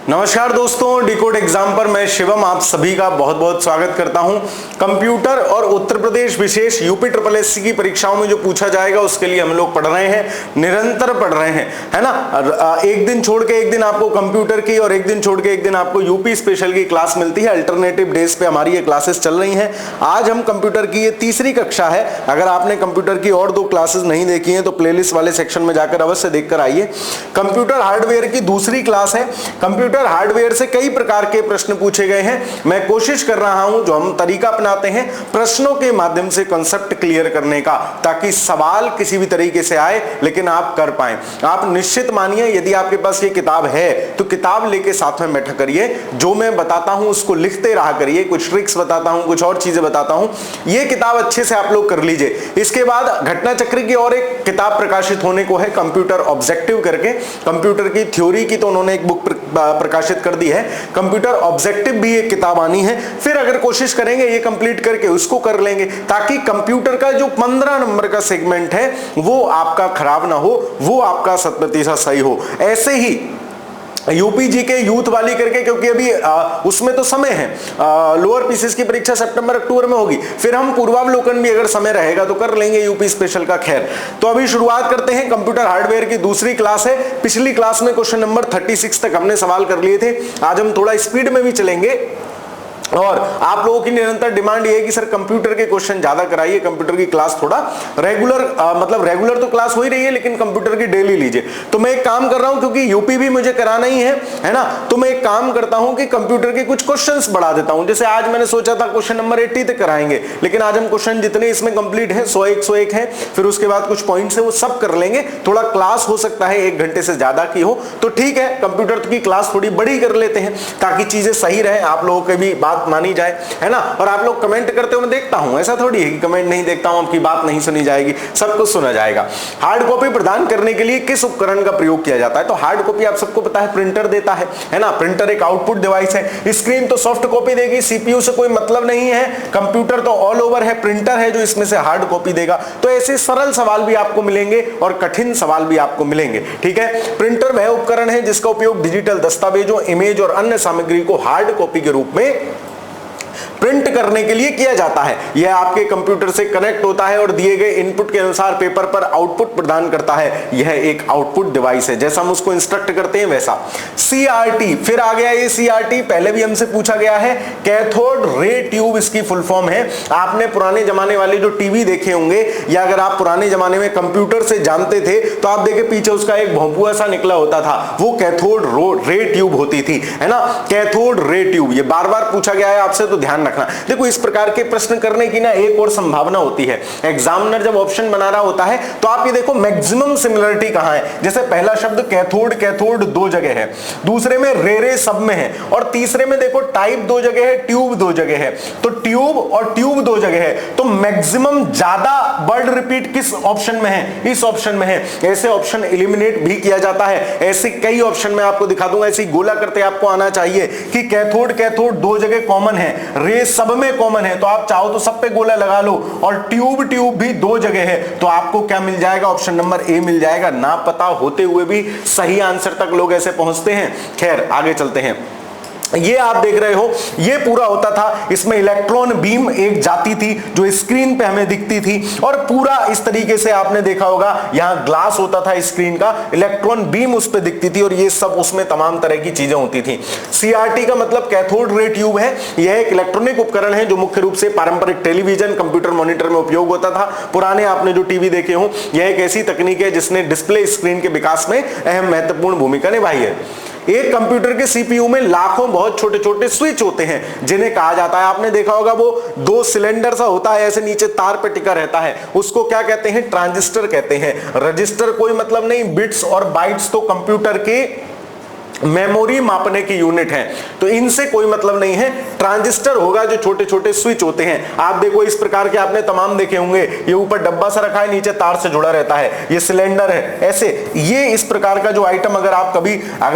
नमस्कार दोस्तों, decode exam पर मैं शिवम आप सभी का बहुत बहुत स्वागत करता हूं। कंप्यूटर और उत्तर प्रदेश विशेष यूपी ट्रिपल एससी की परीक्षाओं में जो पूछा जाएगा उसके लिए हम लोग पढ़ रहे हैं, निरंतर पढ़ रहे हैं, है ना। एक दिन छोड़ के एक दिन आपको कंप्यूटर की और एक दिन छोड़ के एक दिन आपको यूपी स्पेशल की क्लास मिलती है। अल्टरनेटिव डेज पे हमारी ये क्लासेस चल रही हैं। आज हम कंप्यूटर की ये तीसरी कक्षा है। अगर आपने कंप्यूटर की और 2 क्लासेस नहीं देखी हैं तो प्लेलिस्ट वाले सेक्शन में जाकर अवश्य देखकर आइए। कंप्यूटर हार्डवेयर की दूसरी क्लास है। कंप्यूटर हार्डवेयर से कई प्रकार के प्रश्न पूछे गए हैं। मैं कोशिश कर रहा हूं, जो हम तरीका अपनाते हैं प्रश्नों के माध्यम से कंसेप्ट क्लियर करने का, ताकि सवाल किसी भी तरीके से आए लेकिन आप कर पाए। आप निश्चित मानिए, यदि आपके पास ये किताब है तो किताब लेके साथ में बैठा करिए। जो मैं बताता हूं उसको लिखते रहा करिए। कुछ ट्रिक्स बताता हूं, कुछ और चीजें बताता हूं। ये किताब अच्छे से आप लोग कर लीजिए। इसके बाद घटना चक्र की और एक किताब प्रकाशित होने को है, कंप्यूटर ऑब्जेक्टिव करके। कंप्यूटर की थ्योरी की तो उन्होंने एक बुक प्रकाशित कर दी है। कंप्यूटर ऑब्जेक्टिव भी एक किताब आनी है। फिर अगर कोशिश करेंगे ये कंप्लीट करके उसको कर लेंगे, ताकि कंप्यूटर का जो 15 नंबर का सेगमेंट है वो आपका खराब ना हो, वो आपका 100% सही हो। ऐसे ही यूपीजी के यूथ वाली करके, क्योंकि अभी उसमें तो समय है, लोअर पीसीएस की परीक्षा सितंबर अक्टूबर में होगी। फिर हम पूर्वावलोकन भी अगर समय रहेगा तो कर लेंगे यूपी स्पेशल का। खैर, तो अभी शुरुआत करते हैं। कंप्यूटर हार्डवेयर की दूसरी क्लास है। पिछली क्लास में क्वेश्चन नंबर 36 तक हमने सवाल कर लिए थे। आज हम थोड़ा स्पीड में भी चलेंगे और आप लोगों की निरंतर डिमांड ये है कि सर कंप्यूटर के क्वेश्चन ज्यादा कराइए, कंप्यूटर की क्लास थोड़ा रेगुलर, मतलब रेगुलर तो क्लास हो ही रही है लेकिन कंप्यूटर की डेली लीजिए। तो मैं एक काम कर रहा हूं, क्योंकि यूपी भी मुझे कराना ही है ना, तो मैं एक काम करता हूं कि कंप्यूटर के कुछ क्वेश्चंस बढ़ा देता हूं। जैसे आज मैंने सोचा था क्वेश्चन नंबर 80 तक कराएंगे, लेकिन आज हम क्वेश्चन जितने इसमें कंप्लीट है 101 है, फिर उसके बाद कुछ पॉइंट्स है वो सब कर लेंगे। थोड़ा क्लास हो सकता है 1 घंटे से ज्यादा की हो, तो ठीक है कंप्यूटर की क्लास थोड़ी बड़ी कर लेते हैं ताकि चीजें सही रहे, आप लोगों की भी बात मानी जाए, है ना। और आप लोग कमेंट करते हो मैं देखता हूं, ऐसा थोड़ी है कि कमेंट नहीं देखता हूं आपकी बात नहीं सुनी जाएगी, सब कुछ सुना जाएगा। हार्ड कॉपी प्रदान करने के लिए किस उपकरण का प्रयोग किया जाता है? तो हार्ड कॉपी आप सबको पता है प्रिंटर देता है ना। प्रिंटर एक आउटपुट डिवाइस है। स्क्रीन तो सॉफ्ट कॉपी देगी, सीपीयू से कोई मतलब नहीं है। कंप्यूटर तो ऑल ओवर है, प्रिंटर है जो इसमें से हार्ड कॉपी देगा। तो ऐसे सरल सवाल भी आपको मिलेंगे और कठिन सवाल भी आपको मिलेंगे, ठीक है। प्रिंटर वह उपकरण है जिसका उपयोग डिजिटल दस्तावेजों, इमेज और अन्य सामग्री को हार्ड कॉपी के रूप में प्रिंट करने के लिए किया जाता है। यह आपके कंप्यूटर से कनेक्ट होता है और दिए गए इनपुट के अनुसार पेपर पर आउटपुट प्रदान करता है। यह एक आउटपुट डिवाइस है, जैसा हम उसको इंस्ट्रक्ट करते हैं वैसा। सीआरटी, फिर आ गया ये सीआरटी, पहले भी हमसे पूछा गया है। कैथोड रे ट्यूब इसकी फुल फॉर्म है। आपने पुराने जमाने वाले जो टीवी देखे होंगे, या अगर आप पुराने जमाने में कंप्यूटर से जानते थे तो आप देखे पीछे उसका एक भोंपुआ सा निकला होता था, वो कैथोड रे ट्यूब होती थी, है ना। कैथोड रे ट्यूब, ये बार बार पूछा गया है आपसे, तो ध्यान रखना। देखो इस प्रकार के प्रश्न करने की ना एक और संभावना होती है। एग्जामिनर जब ऑप्शन बना रहा होता है तो आप ये देखो मैक्सिमम सिमिलरिटी कहां है। जैसे पहला शब्द कैथोड, कैथोड 2 जगह है, दूसरे में रे सब में है, और तीसरे में देखो टाइप 2 जगह है, ट्यूब 2 जगह है। तो ट्यूब और ट्यूब 2 जगह है, तो मैक्सिमम ज्यादा वर्ड रिपीट किस ऑप्शन में है? इस ऑप्शन में है। ऐसे ऑप्शन एलिमिनेट भी किया जाता है। ऐसे कई ऑप्शन में आपको दिखा दूंगा। ऐसी गोला करते आपको आना चाहिए कि कैथोड कैथोड 2 जगह कॉमन है, रे सब में कॉमन है, तो आप चाहो तो सब पे गोला लगा लो, और ट्यूब ट्यूब भी 2 जगह है, तो आपको क्या मिल जाएगा? ऑप्शन नंबर ए मिल जाएगा। ना पता होते हुए भी सही आंसर तक लोग ऐसे पहुंचते हैं। खैर आगे चलते हैं। ये आप देख रहे हो, ये पूरा होता था, इसमें इलेक्ट्रॉन बीम एक जाती थी जो स्क्रीन पे हमें दिखती थी, और पूरा इस तरीके से आपने देखा होगा, यहां ग्लास होता था स्क्रीन का, इलेक्ट्रॉन बीम उस पे दिखती थी, और ये सब उसमें तमाम तरह की चीजें होती थी। सीआरटी का मतलब कैथोड रे ट्यूब है। यह एक इलेक्ट्रॉनिक उपकरण है जो मुख्य रूप से पारंपरिक टेलीविजन, कंप्यूटर मॉनिटर में उपयोग होता था। पुराने आपने जो टीवी देखे हो, यह एक ऐसी तकनीक है जिसने डिस्प्ले स्क्रीन के विकास में अहम महत्वपूर्ण भूमिका निभाई है। एक कंप्यूटर के सीपीयू में लाखों बहुत छोटे छोटे स्विच होते हैं जिन्हें कहा जाता है, आपने देखा होगा वो 2 सिलेंडर सा होता है, ऐसे नीचे तार पे टिका रहता है, उसको क्या कहते हैं? ट्रांजिस्टर कहते हैं। रजिस्टर कोई मतलब नहीं, बिट्स और बाइट्स तो कंप्यूटर के मेमोरी मापने की यूनिट है, तो इनसे कोई मतलब नहीं है। ट्रांजिस्टर होगा जो छोटे छोटे स्विच होते हैं। आप देखो इस प्रकार के आपने तमाम देखे होंगे, ये ऊपर डब्बा सा रखा है, नीचे तार से जुड़ा रहता है, ये सिलेंडर है, ऐसे ये इस प्रकार का जो आइटम अगर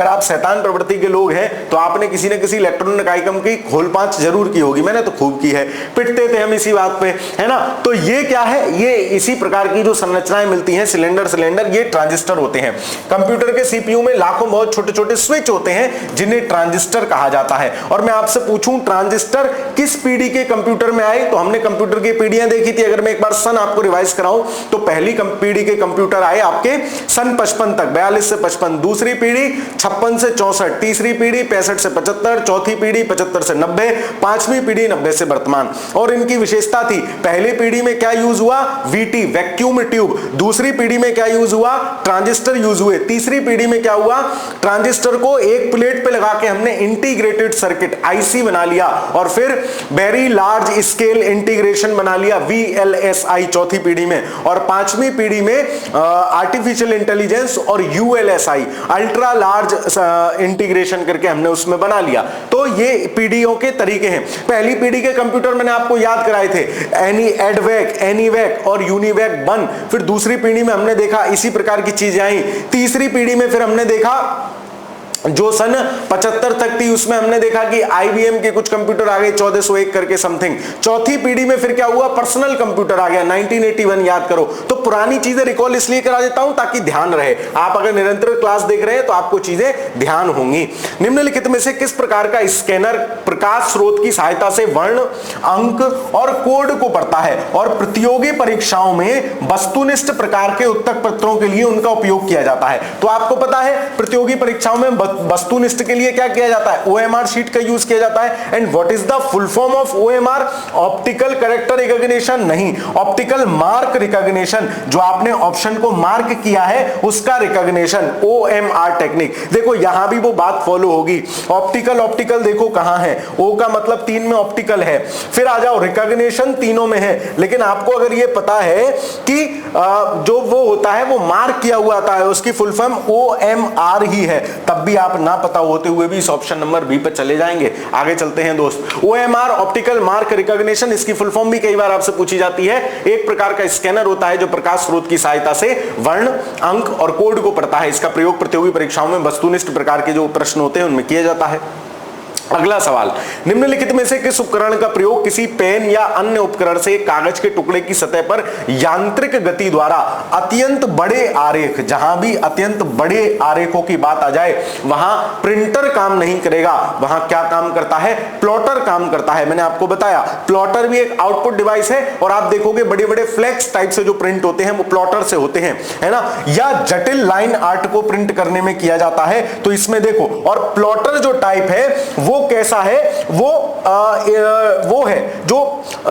आप शैतान प्रवृत्ति के लोग हैं तो आपने किसी न किसी इलेक्ट्रॉनिक आइटम की खोलपांच जरूर की होगी, मैंने तो खूब की है, पिटते थे हम इसी बात पे, है ना। तो ये क्या है? ये इसी प्रकार की जो संरचनाएं मिलती हैं, सिलेंडर ये ट्रांजिस्टर होते हैं। कंप्यूटर के सीपीयू में लाखों बहुत छोटे छोटे स्विच होते हैं जिन्हें ट्रांजिस्टर कहा जाता है। और मैं आपसे पूछूं ट्रांजिस्टर किस पीढ़ी के कंप्यूटर में आए, तो हमने कंप्यूटर की पीढ़ियां देखी थी। अगर मैं एक बार सन आपको रिवाइज कराऊं तो पहली पीढ़ी के कंप्यूटर आए आपके सन 55 तक, 42 से 55, दूसरी पीढ़ी 56 से 64, तीसरी पीढ़ी 65 से 75, चौथी पीढ़ी 75 से 90, पांचवी पीढ़ी 90 से वर्तमान। और इनकी विशेषता थी, पहली पीढ़ी में क्या यूज हुआ, वीटी वैक्यूम ट्यूब, दूसरी पीढ़ी में क्या यूज हुआ, ट्रांजिस्टर यूज हुए, तीसरी पीढ़ी में क्या हुआ, ट्रांजिस्टर को एक प्लेट पे लगा के हमने इंटीग्रेटेड सर्किट आईसी बना लिया, और फिर वेरी लार्ज स्केल इंटीग्रेशन बना लिया वीएलएसआई चौथी पीढ़ी में, और पांचवी पीढ़ी में आर्टिफिशियल इंटेलिजेंस और यूएलएसआई अल्ट्रा लार्ज इंटीग्रेशन करके हमने उसमें बना लिया। तो ये पीढ़ियों के तरीके हैं। पहली पीढ़ी के कंप्यूटर मैंने आपको याद कराए थे, एडवेक, एनीवेक और यूनिवेक 1। फिर दूसरी पीढ़ी में हमने देखा इसी प्रकार की चीजें आई। तीसरी पीढ़ी में फिर हमने देखा जो सन 75 तक थी उसमें हमने देखा कि आईबीएम के कुछ कंप्यूटर आ गए 1401 करके समथिंग। चौथी पीढ़ी में फिर क्या हुआ, पर्सनल कंप्यूटर आ गया 1981, याद करो। तो पुरानी चीजें रिकॉल इसलिए करा देता हूं ताकि ध्यान रहे, आप अगर निरंतर क्लास देख रहे हैं तो आपको चीजें ध्यान होंगी। निम्नलिखित में से किस प्रकार का स्कैनर प्रकाश स्रोत की सहायता से वर्ण, अंक और कोड को पढ़ता है और प्रतियोगी परीक्षाओं में वस्तुनिष्ठ प्रकार के उत्तर पत्रों के लिए उनका उपयोग किया जाता है। तो आपको पता है प्रतियोगी परीक्षाओं में वस्तुनिष्ठ के लिए क्या किया जाता है, ओएमआर शीट का यूज किया जाता है। And what is the full form of OMR, optical character recognition नहीं, ऑप्टिकल मार्क रिकॉग्निशन, जो आपने ऑप्शन को मार्क किया है उसका रिकॉग्निशन, ओएमआर टेक्निक। देखो यहां भी वो बात फॉलो होगी, ऑप्टिकल ऑप्टिकल देखो कहां है, ओ का मतलब 3 में ऑप्टिकल है, फिर आ जाओ रिकॉग्निशन तीनों में है। लेकिन आपको अगर ये पता है कि जो वो होता है वो मार्क किया हुआ आता है, उसकी फुल फॉर्म ओएमआर ही है, तब भी आप ना पता होते हुए भी इस ऑप्शन नंबर बी पे चले जाएंगे। आगे चलते हैं दोस्त। ओएमआर ऑप्टिकल मार्क रिकॉग्निशन, इसकी फुल फॉर्म भी कई बार आपसे पूछी जाती है। एक प्रकार का स्कैनर होता है जो प्रकाश स्रोत की सहायता से वर्ण, अंक और कोड को पढ़ता है। इसका प्रयोग प्रतियोगी परीक्षाओं में वस्तुनिष्ठ प्रकार के जो प्रश्न होते हैं उनमें किया जाता है। अगला सवाल, निम्नलिखित में से किस उपकरण का प्रयोग किसी पेन या अन्य उपकरण से कागज के टुकड़े की सतह पर यांत्रिक गति द्वारा अत्यंत बड़े आरेख, जहां भी अत्यंत बड़े आरेखों की बात आ जाए वहां प्रिंटर काम नहीं करेगा, वहां क्या काम करता है, प्लॉटर काम करता है। मैंने आपको बताया प्लॉटर भी एक आउटपुट डिवाइस है, और आप देखोगे बड़े बड़े फ्लेक्स टाइप से जो प्रिंट होते हैं वो प्लॉटर से होते हैं, है ना, या जटिल लाइन आर्ट को प्रिंट करने में किया जाता है। तो इसमें देखो, और प्लॉटर जो टाइप है वो कैसा है, वो है जो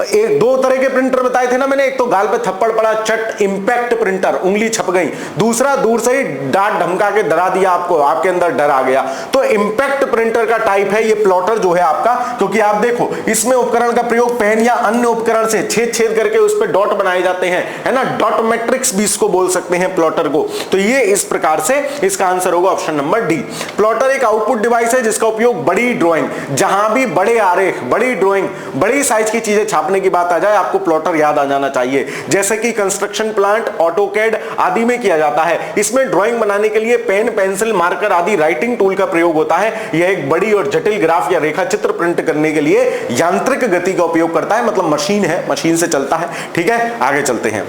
एक दो तरह के प्रिंटर बताए थे ना मैंने, एक तो गाल पे थप्पड़ पड़ा चट इंपैक्ट प्रिंटर, उंगली छप गई, दूसरा दूर से ही डांट धमका के डरा दिया आपको, आपके अंदर डर आ गया। तो इंपैक्ट प्रिंटर का टाइप है ये प्लॉटर जो है आपका, क्योंकि आप देखो इसमें उपकरण का प्रयोग पेन या अन्य उपकरण से छेद छेद करके उस पर डॉट बनाए जाते हैं, है ना, डॉट मैट्रिक्स भी इसको बोल सकते हैं प्लॉटर को। तो ये इस प्रकार से इसका आंसर होगा ऑप्शन नंबर डी। प्लॉटर एक आउटपुट डिवाइस है जिसका उपयोग बड़ी ड्राइंग, जहां भी बड़े आरेख, बड़ी ड्राइंग, बड़ी साइज की चीजें छापने की बात आ जाए आपको प्लॉटर याद आ जाना चाहिए, जैसे कि कंस्ट्रक्शन प्लांट, ऑटोकैड आदि में किया जाता है। इसमें ड्राइंग बनाने के लिए पेन, पेंसिल, मार्कर आदि राइटिंग टूल का प्रयोग होता है। यह एक बड़ी और जटिल ग्राफ या रेखा चित्र प्रिंट करने के लिए यांत्रिक गति का उपयोग करता है, मतलब मशीन है, मशीन से चलता है। ठीक है, आगे चलते हैं।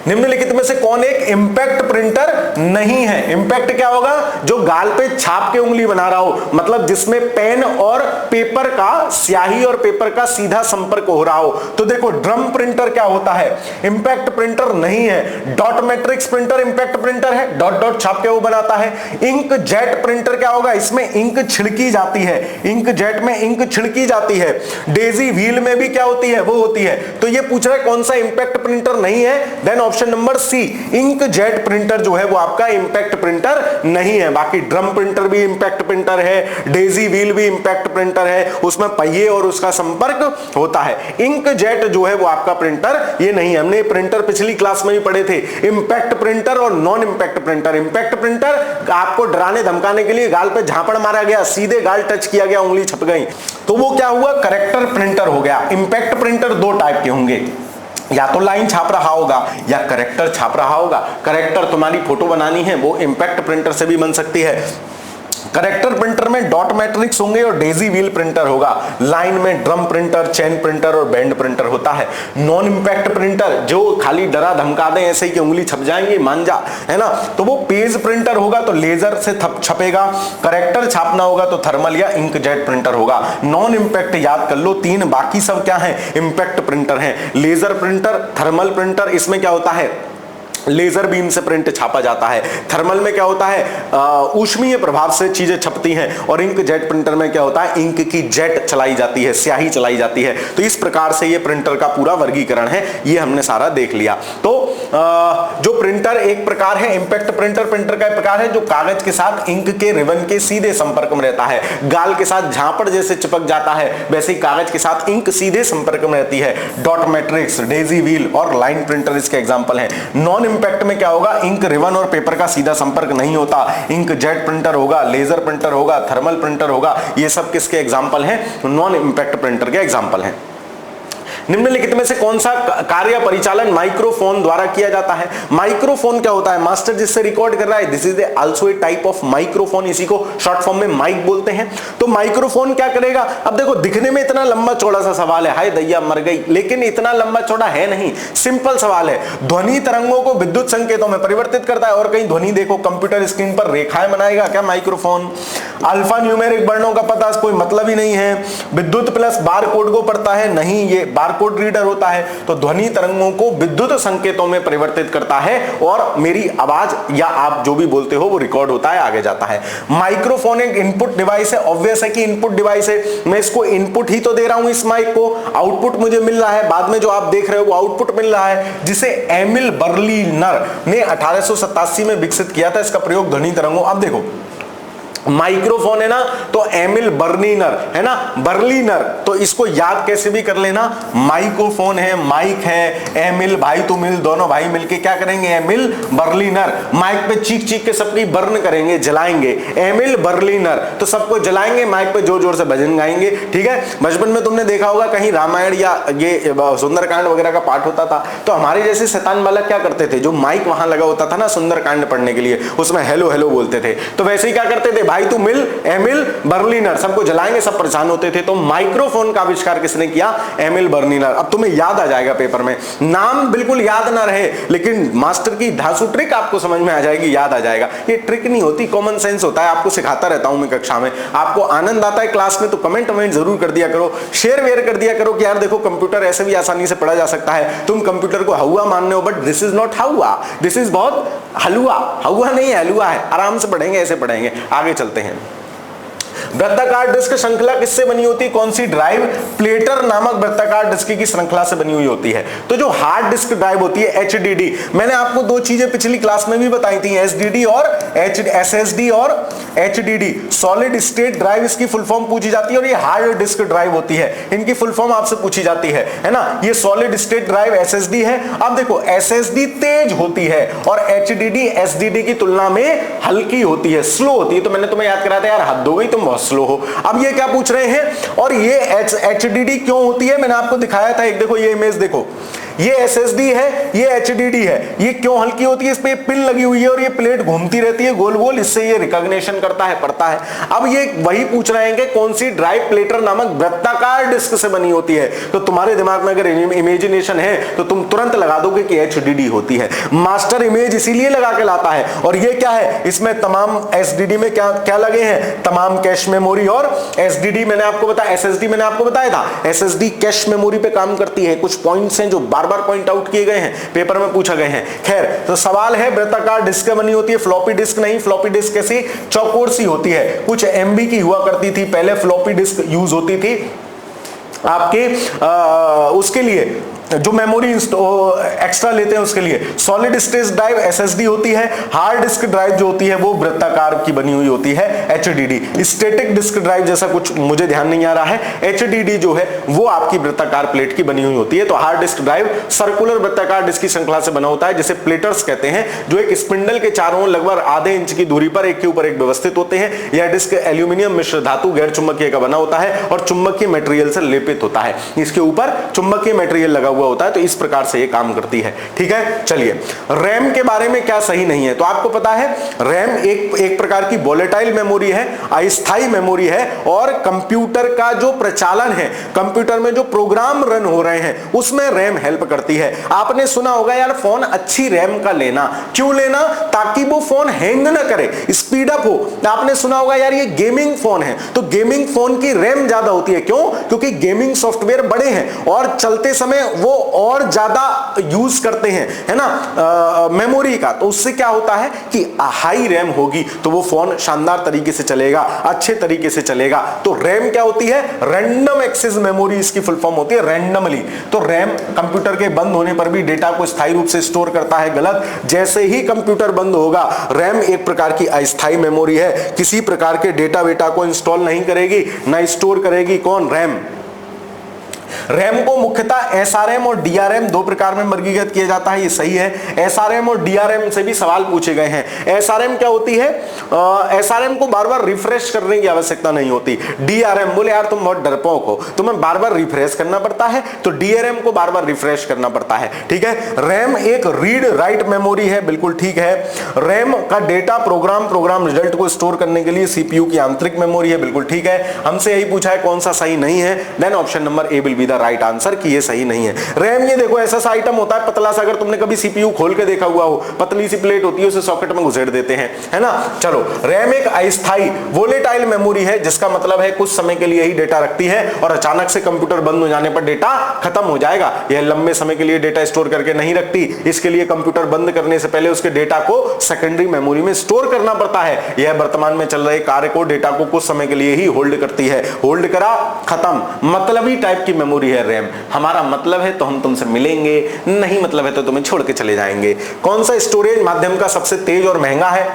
निम्नलिखित में से कौन एक इंपैक्ट प्रिंटर नहीं है? इंपैक्ट क्या होगा? जो गाल पे छाप के उंगली बना रहा हो, मतलब जिसमें पेन और पेपर का, स्याही और पेपर का सीधा संपर्क हो रहा हो। तो देखो ड्रम प्रिंटर क्या होता है? इंपैक्ट प्रिंटर नहीं है। Dot matrix printer impact printer है, डॉट डॉट छाप के वो बनाता है। इंक जेट प्रिंटर क्या होगा? इसमें इंक छिड़की जाती है, इंक जेट में इंक छिड़की जाती है। डेजी व्हील में भी क्या होती है? वो होती है। तो ये पूछ रहा है कौन सा इंपैक्ट प्रिंटर नहीं है, then option number C, ink jet printer जो है वो आपका इंपैक्ट प्रिंटर नहीं है। बाकी ड्रम प्रिंटर भी इंपैक्ट प्रिंटर है, डेजी व्हील भी इंपैक्ट प्रिंटर है, उसमें पहिए और उसका संपर्क होता है। इंक जेट जो है वो आपका प्रिंटर ये नहीं है। हमने प्रिंटर पिछली क्लास में भी पढ़े थे, इंपैक्ट प्रिंटर और non impact printer. Impact printer आपको डराने धमकाने के लिए गाल पे झापड़ मारा गया, सीधे गाल टच किया गया, उंगली छप गई, तो वो क्या हुआ? करेक्टर प्रिंटर हो गया। इंपैक्ट प्रिंटर दो टाइप के होंगे, या तो लाइन छाप रहा होगा या करेक्टर छाप रहा होगा। करेक्टर तुम्हारी फोटो बनानी है वो इंपैक्ट प्रिंटर से भी बन सकती है, करेक्टर प्रिंटर में डॉट मैट्रिक्स होंगे और डेजी व्हील प्रिंटर होगा। लाइन में ड्रम प्रिंटर, चेन प्रिंटर और बैंड प्रिंटर होता है। नॉन इंपैक्ट प्रिंटर जो खाली डरा धमका दें ऐसे ही कि उंगली छप जाएंगी मांझा, है ना, तो वो पेज प्रिंटर होगा, तो लेजर से छपेगा। करेक्टर छापना होगा तो थर्मल या इंकजेट प्रिंटर होगा। नॉन इंपैक्ट याद कर लो 3, बाकी सब क्या है, इंपैक्ट प्रिंटर है। लेजर प्रिंटर, थर्मल प्रिंटर, इसमें क्या होता है, लेजर बीम से प्रिंट छापा जाता है। थर्मल में क्या होता है, ऊष्मीय प्रभाव से चीजें छपती हैं। और इंक जेट प्रिंटर में क्या होता है, इंक की जेट चलाई जाती है, स्याही चलाई जाती है। तो इस प्रकार से ये प्रिंटर का पूरा वर्गीकरण है, ये हमने सारा देख लिया। तो जो प्रिंटर एक प्रकार है इंपैक्ट प्रिंटर, प्रिंटर का एक प्रकार है जो कागज के साथ इंक के रिबन के सीधे संपर्क में रहता है। गाल के साथ झापड़ जैसे चिपक जाता है, वैसे ही कागज के साथ इंक सीधे संपर्क में रहती है। डॉट मैट्रिक्स, डेजी व्हील और लाइन प्रिंटर इसके एग्जाम्पल हैं। नॉन इंपैक्ट में क्या होगा, इंक रिबन और पेपर का सीधा संपर्क नहीं होता। इंक जेट प्रिंटर होगा, लेजर प्रिंटर होगा, थर्मल प्रिंटर होगा। ये सब किसके एग्जाम्पल हैं, नॉन इंपैक्ट प्रिंटर के एग्जाम्पल हैं। निम्नलिखित में से कौन सा कार्य परिचालन माइक्रोफोन द्वारा किया जाता है। माइक्रोफोन क्या होता है, मास्टर जिससे रिकॉर्ड कर रहा है, this is also a type of microphone, इसी को शॉर्ट फॉर्म में माइक बोलते हैं। तो माइक्रोफोन क्या करेगा, अब देखो दिखने में इतना लंबा चौड़ा सा सवाल है, हाय दैया मर गई, लेकिन इतना लंबा चौड़ा है नहीं, सिंपल सवाल है। ध्वनि तरंगों को विद्युत संकेतों में परिवर्तित करता है। और कहीं ध्वनि देखो कंप्यूटर स्क्रीन पर रेखाएं बनाएगा क्या माइक्रोफोन। अल्फा न्यूमेरिक वर्णों का पता कोई मतलब ही नहीं है। विद्युत प्लस बार कोड को पढ़ता है, नहीं, ये बार कोड रीडर होता है। तो ध्वनि तरंगों को विद्युत संकेतों में परिवर्तित करता है और मेरी आवाज या आप जो भी बोलते हो वो रिकॉर्ड होता है, आगे जाता है। माइक्रोफोन एक इनपुट डिवाइस है, ऑब्वियस है कि इनपुट डिवाइस है। मैं इसको इनपुट ही तो दे रहा हूं इस माइक को, आउटपुट मुझे मिल रहा है, बाद में जो आप देख रहे हो वो आउटपुट मिल रहा है, जिसे एमिल बर्लिनर ने 1887 में विकसित किया था। इसका प्रयोग ध्वनि तरंगों, अब देखो माइक्रोफोन है ना, तो एमिल बर्लिनर है ना, बर्लिनर, तो इसको याद कैसे भी कर लेना, माइक्रोफोन है, माइक है, एमिल भाई तू मिल, दोनों भाई मिलके क्या करेंगे, एमिल बर्लिनर। माइक पे चीख चीख के सबकी बर्न करेंगे, जलाएंगे, एमिल बर्लिनर, तो सबको जलाएंगे, माइक पे जोर जोर से भजन गाएंगे, ठीक है। बचपन में तुमने देखा होगा कहीं रामायण या ये सुंदरकांड वगैरह का पाठ होता था, तो हमारे जैसे शैतान बालक क्या करते थे, जो माइक वहां लगा होता था ना सुंदरकांड पढ़ने के लिए, उसमें हेलो हेलो बोलते थे, तो वैसे ही क्या करते थे, भाई तू मिल, एमिल बर्लिनर, सबको जलाएंगे, सब परेशान होते थे। तो माइक्रोफोन का आविष्कार किसने किया, एमिल बर्लिनर। अब तुम्हें याद आ जाएगा पेपर में, नाम बिल्कुल याद ना रहे लेकिन मास्टर की धांसू ट्रिक आपको समझ में आ जाएगी, याद आ जाएगा। ये ट्रिक नहीं होती, कॉमन सेंस होता है, आपको सिखाता रहता हूं मैं कक्षा में। आपको आनंद आता है क्लास में तो कमेंट जरूर कर दिया करो, शेयर वेयर कर दिया करो कि यार देखो कंप्यूटर ऐसे भी आसानी से पढ़ा जा सकता है। तुम कंप्यूटर को हवा मानने हो, बट दिस इज नॉट हवा, दिस इज बहुत हलवा, हवा नहीं है, हलवा है। आराम से पढ़ेंगे, ऐसे पढ़ेंगे। आगे चलते हैं। वृत्ताकार डिस्क श्रृंखला किससे बनी होती है, कौन सी ड्राइव, प्लेटर नामक वृत्ताकार डिस्क की श्रृंखला से बनी हुई होती है। तो जो हार्ड डिस्क ड्राइव होती है HDD, मैंने आपको दो चीजें पिछली क्लास में भी बताई थी, SDD और SSD और HDD, सॉलिड स्टेट ड्राइव इसकी फुल फॉर्म पूछी जाती है, और ये हार्ड डिस्क ड्राइव होती है, इनकी फुल फॉर्म आपसे पूछी जाती है ना। ये सॉलिड स्टेट ड्राइव SSD है। अब देखो SSD तेज होती है और HDD SSD की तुलना में हल्की होती है, स्लो होती है। तो मैंने तुम्हें याद कराया था यार, हद हो गई, तुम बहुत स्लो हो। अब ये क्या पूछ रहे हैं, और ये HDD क्यों होती है, मैंने आपको दिखाया था एक, देखो ये इमेज देखो, ये SSD है, ये HDD है। ये क्यों हल्की होती है, इस पे पिन लगी हुई है और ये प्लेट घूमती रहती है गोल गोल, इससे ये रिकॉग्निशन करता है, पढ़ता है। अब ये वही पूछ रहे हैं कि कौन सी ड्राइव प्लेटर नामक वृत्ताकार डिस्क से बनी होती है। तो तुम्हारे दिमाग में अगर इमेजिनेशन है तो तुम तुरंत लगा दोगे कि HDD होती है। मास्टर इमेज इसीलिए लगा के लाता है। और ये क्या है, इसमें तमाम SSD में क्या क्या लगे हैं, तमाम कैश मेमोरी, और SSD मैंने आपको बताया, SSD मैंने आपको बताया था, SSD कैश मेमोरी पे काम करती है। कुछ पॉइंट्स हैं जो बार बार पॉइंट आउट किए गए हैं, पेपर में पूछा गए हैं। खैर, तो सवाल है वृत्ताकार डिस्क बनी होती है, फ्लॉपी डिस्क नहीं। फ्लॉपी डिस्क कैसी, चौकोर सी होती है, कुछ MB की हुआ करती थी पहले, फ्लॉपी डिस्क यूज होती थी आपके उसके लिए जो मेमोरी एक्स्ट्रा लेते हैं उसके लिए। सॉलिड स्टेट ड्राइव SSD होती है। हार्ड डिस्क ड्राइव जो होती है वो वृत्ताकार की बनी हुई होती है, HDD। स्टैटिक डिस्क ड्राइव जैसा कुछ मुझे ध्यान नहीं आ रहा है, HDD जो है वो आपकी वृत्ताकार प्लेट की बनी हुई होती है। तो हार्ड डिस्क ड्राइव सर्कुलर वृत्ताकार डिस्क की श्रृंखला से बना होता है, जिसे प्लेटर्स कहते हैं, जो एक स्पिंडल के चारों लगभग आधे इंच की दूरी पर एक के ऊपर एक व्यवस्थित होते हैं। यह डिस्क एल्यूमिनियम मिश्र धातु गैर चुंबकीय का बना होता है और चुंबकीय मटेरियल से लेपित होता है। इसके ऊपर चुंबकीय मटेरियल लगा हुआ होता है, तो इस प्रकार से ये काम करती है। ठीक है, चलिए रैम के बारे में क्या सही नहीं है, तो आपको पता है रैम एक प्रकार की वोलेटाइल मेमोरी है, अस्थायी मेमोरी है, और कंप्यूटर का जो प्रचालन है, कंप्यूटर में जो प्रोग्राम रन हो रहे हैं उसमें रैम हेल्प करती है। आपने सुना होगा यार फोन अच्छी रैम का लेना, क्यों लेना, ताकि वो फोन हैंग ना करे, स्पीड अप हो। आपने सुना होगा यार ये गेमिंग फोन है, तो गेमिंग फोन की रैम ज्यादा होती है, क्यों, क्योंकि गेमिंग सॉफ्टवेयर बड़े हैं और चलते समय वो और ज्यादा यूज करते हैं, है ना, मेमोरी का, तो उससे क्या होता है कि हाई रैम होगी तो वो फोन शानदार तरीके से चलेगा, अच्छे तरीके से चलेगा। तो रैम क्या होती है, रैंडम एक्सेस मेमोरी इसकी फुल फॉर्म होती है, रैंडमली। तो रैम कंप्यूटर के बंद होने पर भी डेटा को स्थायी रूप से स्टोर करता है, गलत। जैसे ही कंप्यूटर बंद होगा, रैम एक प्रकार की अस्थायी मेमोरी है, किसी प्रकार के डेटा वेटा को इंस्टॉल नहीं करेगी, ना स्टोर करेगी, कौन, रैम। रैम को मुख्यतः एसआरएम और डीआरएम दो प्रकार में वर्गीकृत किया जाता है, ये सही है। एसआरएम और डीआरएम से भी सवाल पूछे गए हैं। एसआरएम क्या होती है, एसआरएम को बार बार रिफ्रेश करने की आवश्यकता नहीं होती। डीआरएम, बोले यार तुम बहुत डरपोक हो, तुम्हें बार बार रिफ्रेश करना पड़ता है, तो डीआरएम को बार बार रिफ्रेश करना पड़ता है। ठीक है, रैम एक रीड राइट मेमोरी है, बिल्कुल ठीक है। रैम का डेटा प्रोग्राम रिजल्ट को स्टोर करने के लिए सीपीयू की आंतरिक मेमोरी है, बिल्कुल ठीक है। हमसे यही पूछा है कौन सा सही नहीं है, then option number A will be the right answer कि ये सही नहीं है। रैम, ये देखो ऐसा सा आइटम होता है पतला सा, अगर तुमने कभी सीपीयू खोल के देखा हुआ हो, पतली सी प्लेट होती है, उसे सॉकेट में घुसेड़ देते हैं, है ना। चलो, रैम एक अस्थायी वोलेटाइल मेमोरी है, जिसका मतलब है कुछ समय के लिए ही डेटा रखती है और अचानक से कंप्यूटर बंद हो जाने पर डेटा खत्म हो जाएगा। यह लंबे समय के लिए डेटा स्टोर करके नहीं रखती, इसके लिए कंप्यूटर बंद करने से पहले उसके डेटा को सेकेंडरी मेमोरी में स्टोर करना पड़ता है। यह वर्तमान में चल रहे कार्य को, डेटा को कुछ समय के लिए ही होल्ड करती है। होल्ड करा, खत्म, मतलबी टाइप की मेमोरी है रैम। हमारा मतलब है तो हम तुमसे मिलेंगे, नहीं मतलब है तो तुम्हें छोड़ के चले जाएंगे। कौन सा स्टोरेज माध्यम का सबसे तेज और महंगा है,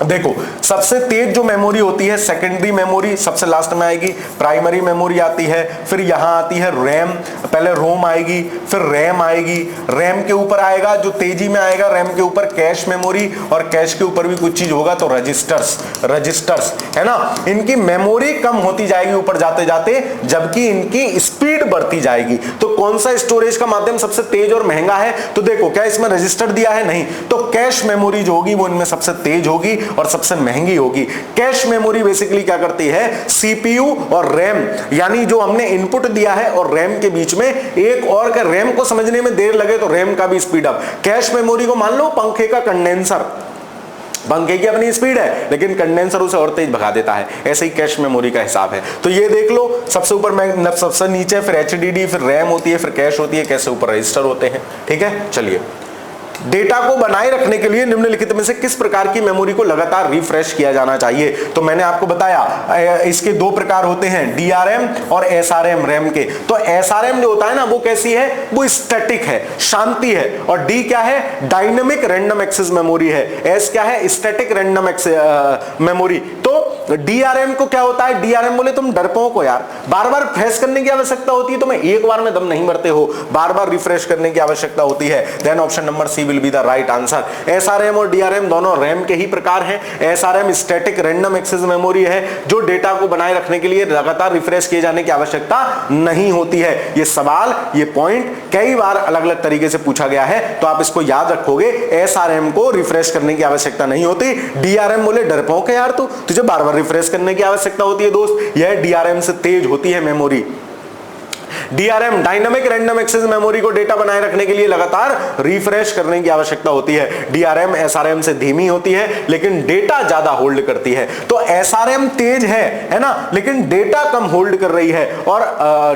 देखो सबसे तेज जो मेमोरी होती है सेकेंडरी मेमोरी सबसे लास्ट में आएगी, प्राइमरी मेमोरी आती है, फिर यहां आती है रैम, पहले रोम आएगी, फिर रैम आएगी, रैम के ऊपर आएगा जो तेजी में आएगा, रैम के ऊपर कैश मेमोरी, और कैश के ऊपर भी कुछ चीज होगा तो रजिस्टर्स, है ना। इनकी मेमोरी कम होती जाएगी ऊपर जाते जाते, जबकि इनकी स्पीड बढ़ती जाएगी। तो कौन सा स्टोरेज का माध्यम सबसे तेज और महंगा है, तो देखो क्या इसमें रजिस्टर दिया है, नहीं, तो कैश मेमोरी जो होगी वो इनमें सबसे तेज होगी और सबसे महंगी होगी। कैश मेमोरी बेसिकली क्या करती है, सीपीयू और रैम, यानी जो हमने इनपुट दिया है और रैम के बीच में एक और का, रैम को समझने में देर लगे तो रैम का भी स्पीड अप। कैश मेमोरी को मान लो पंखे का कंडेंसर, पंखे की अपनी स्पीड है लेकिन कंडेंसर उसे और तेज भगा देता है, ऐसे ही कैश मेमोरी का हिसाब है। तो ये देख लो, सबसे ऊपर सबसे नीचे फिर एचडीडी, फिर रैम होती है, फिर कैश होती है, कैश से ऊपर रजिस्टर होते हैं। ठीक है, चलिए डेटा को बनाए रखने के लिए निम्नलिखित में से किस प्रकार की मेमोरी को लगातार रिफ्रेश किया जाना चाहिए, तो मैंने आपको बताया इसके दो प्रकार होते हैं, डीआरएम और एसआरएम रैम के। तो एसआरएम जो होता है ना वो कैसी है, वो स्टैटिक है, शांति है, और डी क्या है, डायनेमिक रैंडम एक्सेस मेमोरी है। एस क्या है, स्टैटिक रैंडम एक्सेस मेमोरी। तो डीआरएम को क्या होता है, डीआरएम बोले तुम डरपोक हो यार, बार बार फ्रेश करने की आवश्यकता होती है, तुम्हें एक बार में दम नहीं भरते हो, बार बार रिफ्रेश करने की आवश्यकता होती है। Then option number C will be the right answer. SRM और डीआरएम दोनों रैम के ही प्रकार हैं। SRM static random access memory है जो डेटा को बनाए रखने के लिए लगातार रिफ्रेश किए जाने की आवश्यकता नहीं होती है। ये सवाल, ये पॉइंट कई बार अलग अलग तरीके से पूछा गया है, तो आप इसको याद रखोगे। एसआरएम को रिफ्रेश करने की आवश्यकता नहीं होती। डीआरएम बोले डरपोक है यार तू, तुझे बार बार रिफ्रेश करने की आवश्यकता होती है दोस्त, यह डीआरएम से तेज होती है memory. DRM dynamic random access memory को डेटा बनाए रखने के लिए लगातार रिफ्रेश करने की आवश्यकता होती है। डीआरएम एसआरएम से धीमी होती है लेकिन डेटा ज्यादा होल्ड करती है। तो एसआरएम तेज है ना, लेकिन डेटा कम होल्ड कर रही है, और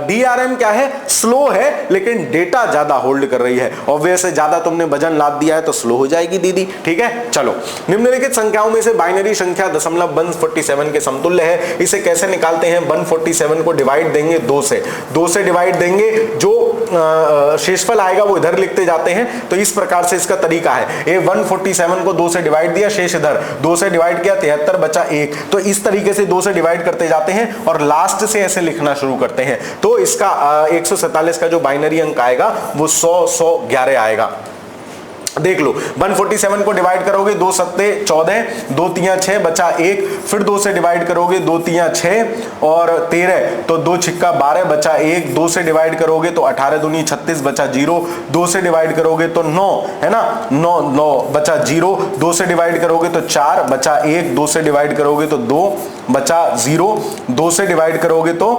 डीआरएम क्या है, स्लो है लेकिन डेटा ज्यादा होल्ड कर रही है। ऑब्वियस है, ज्यादा तुमने वजन लाद दिया है तो स्लो हो जाएगी दीदी। ठीक है, चलो निम्नलिखित संख्याओं में से बाइनरी संख्या 0.147 के समतुल्य है, इसे कैसे निकालते हैं। 147 को डिवाइड देंगे 2 से डिवाइड देंगे, जो शेषफल आएगा वो इधर लिखते जाते हैं। तो इस प्रकार से इसका तरीका है, ए 147 को 2 से डिवाइड दिया, शेष इधर 2 से डिवाइड किया, 73 बचा 1। तो इस तरीके से 2 से डिवाइड करते जाते हैं और लास्ट से ऐसे लिखना शुरू करते हैं। तो इसका 147 का जो बाइनरी अंक आएगा वो 100 111 आएगा। देख लो 147 को डिवाइड करोगे 2 सत्ते 14, 2 तिया 6 बचा 1, फिर 2 से डिवाइड करोगे 2 तिया 6 और 13, तो 2 छिक्का 12 बचा 1, 2 से डिवाइड करोगे तो 18 दूनी 36 बचा 0, 2 से डिवाइड करोगे तो 9 है ना, 9 बचा 0, 2 से डिवाइड करोगे तो 4 बचा 1, 2 से डिवाइड करोगे तो 2 बचा 0, 2 से डिवाइड करोगे तो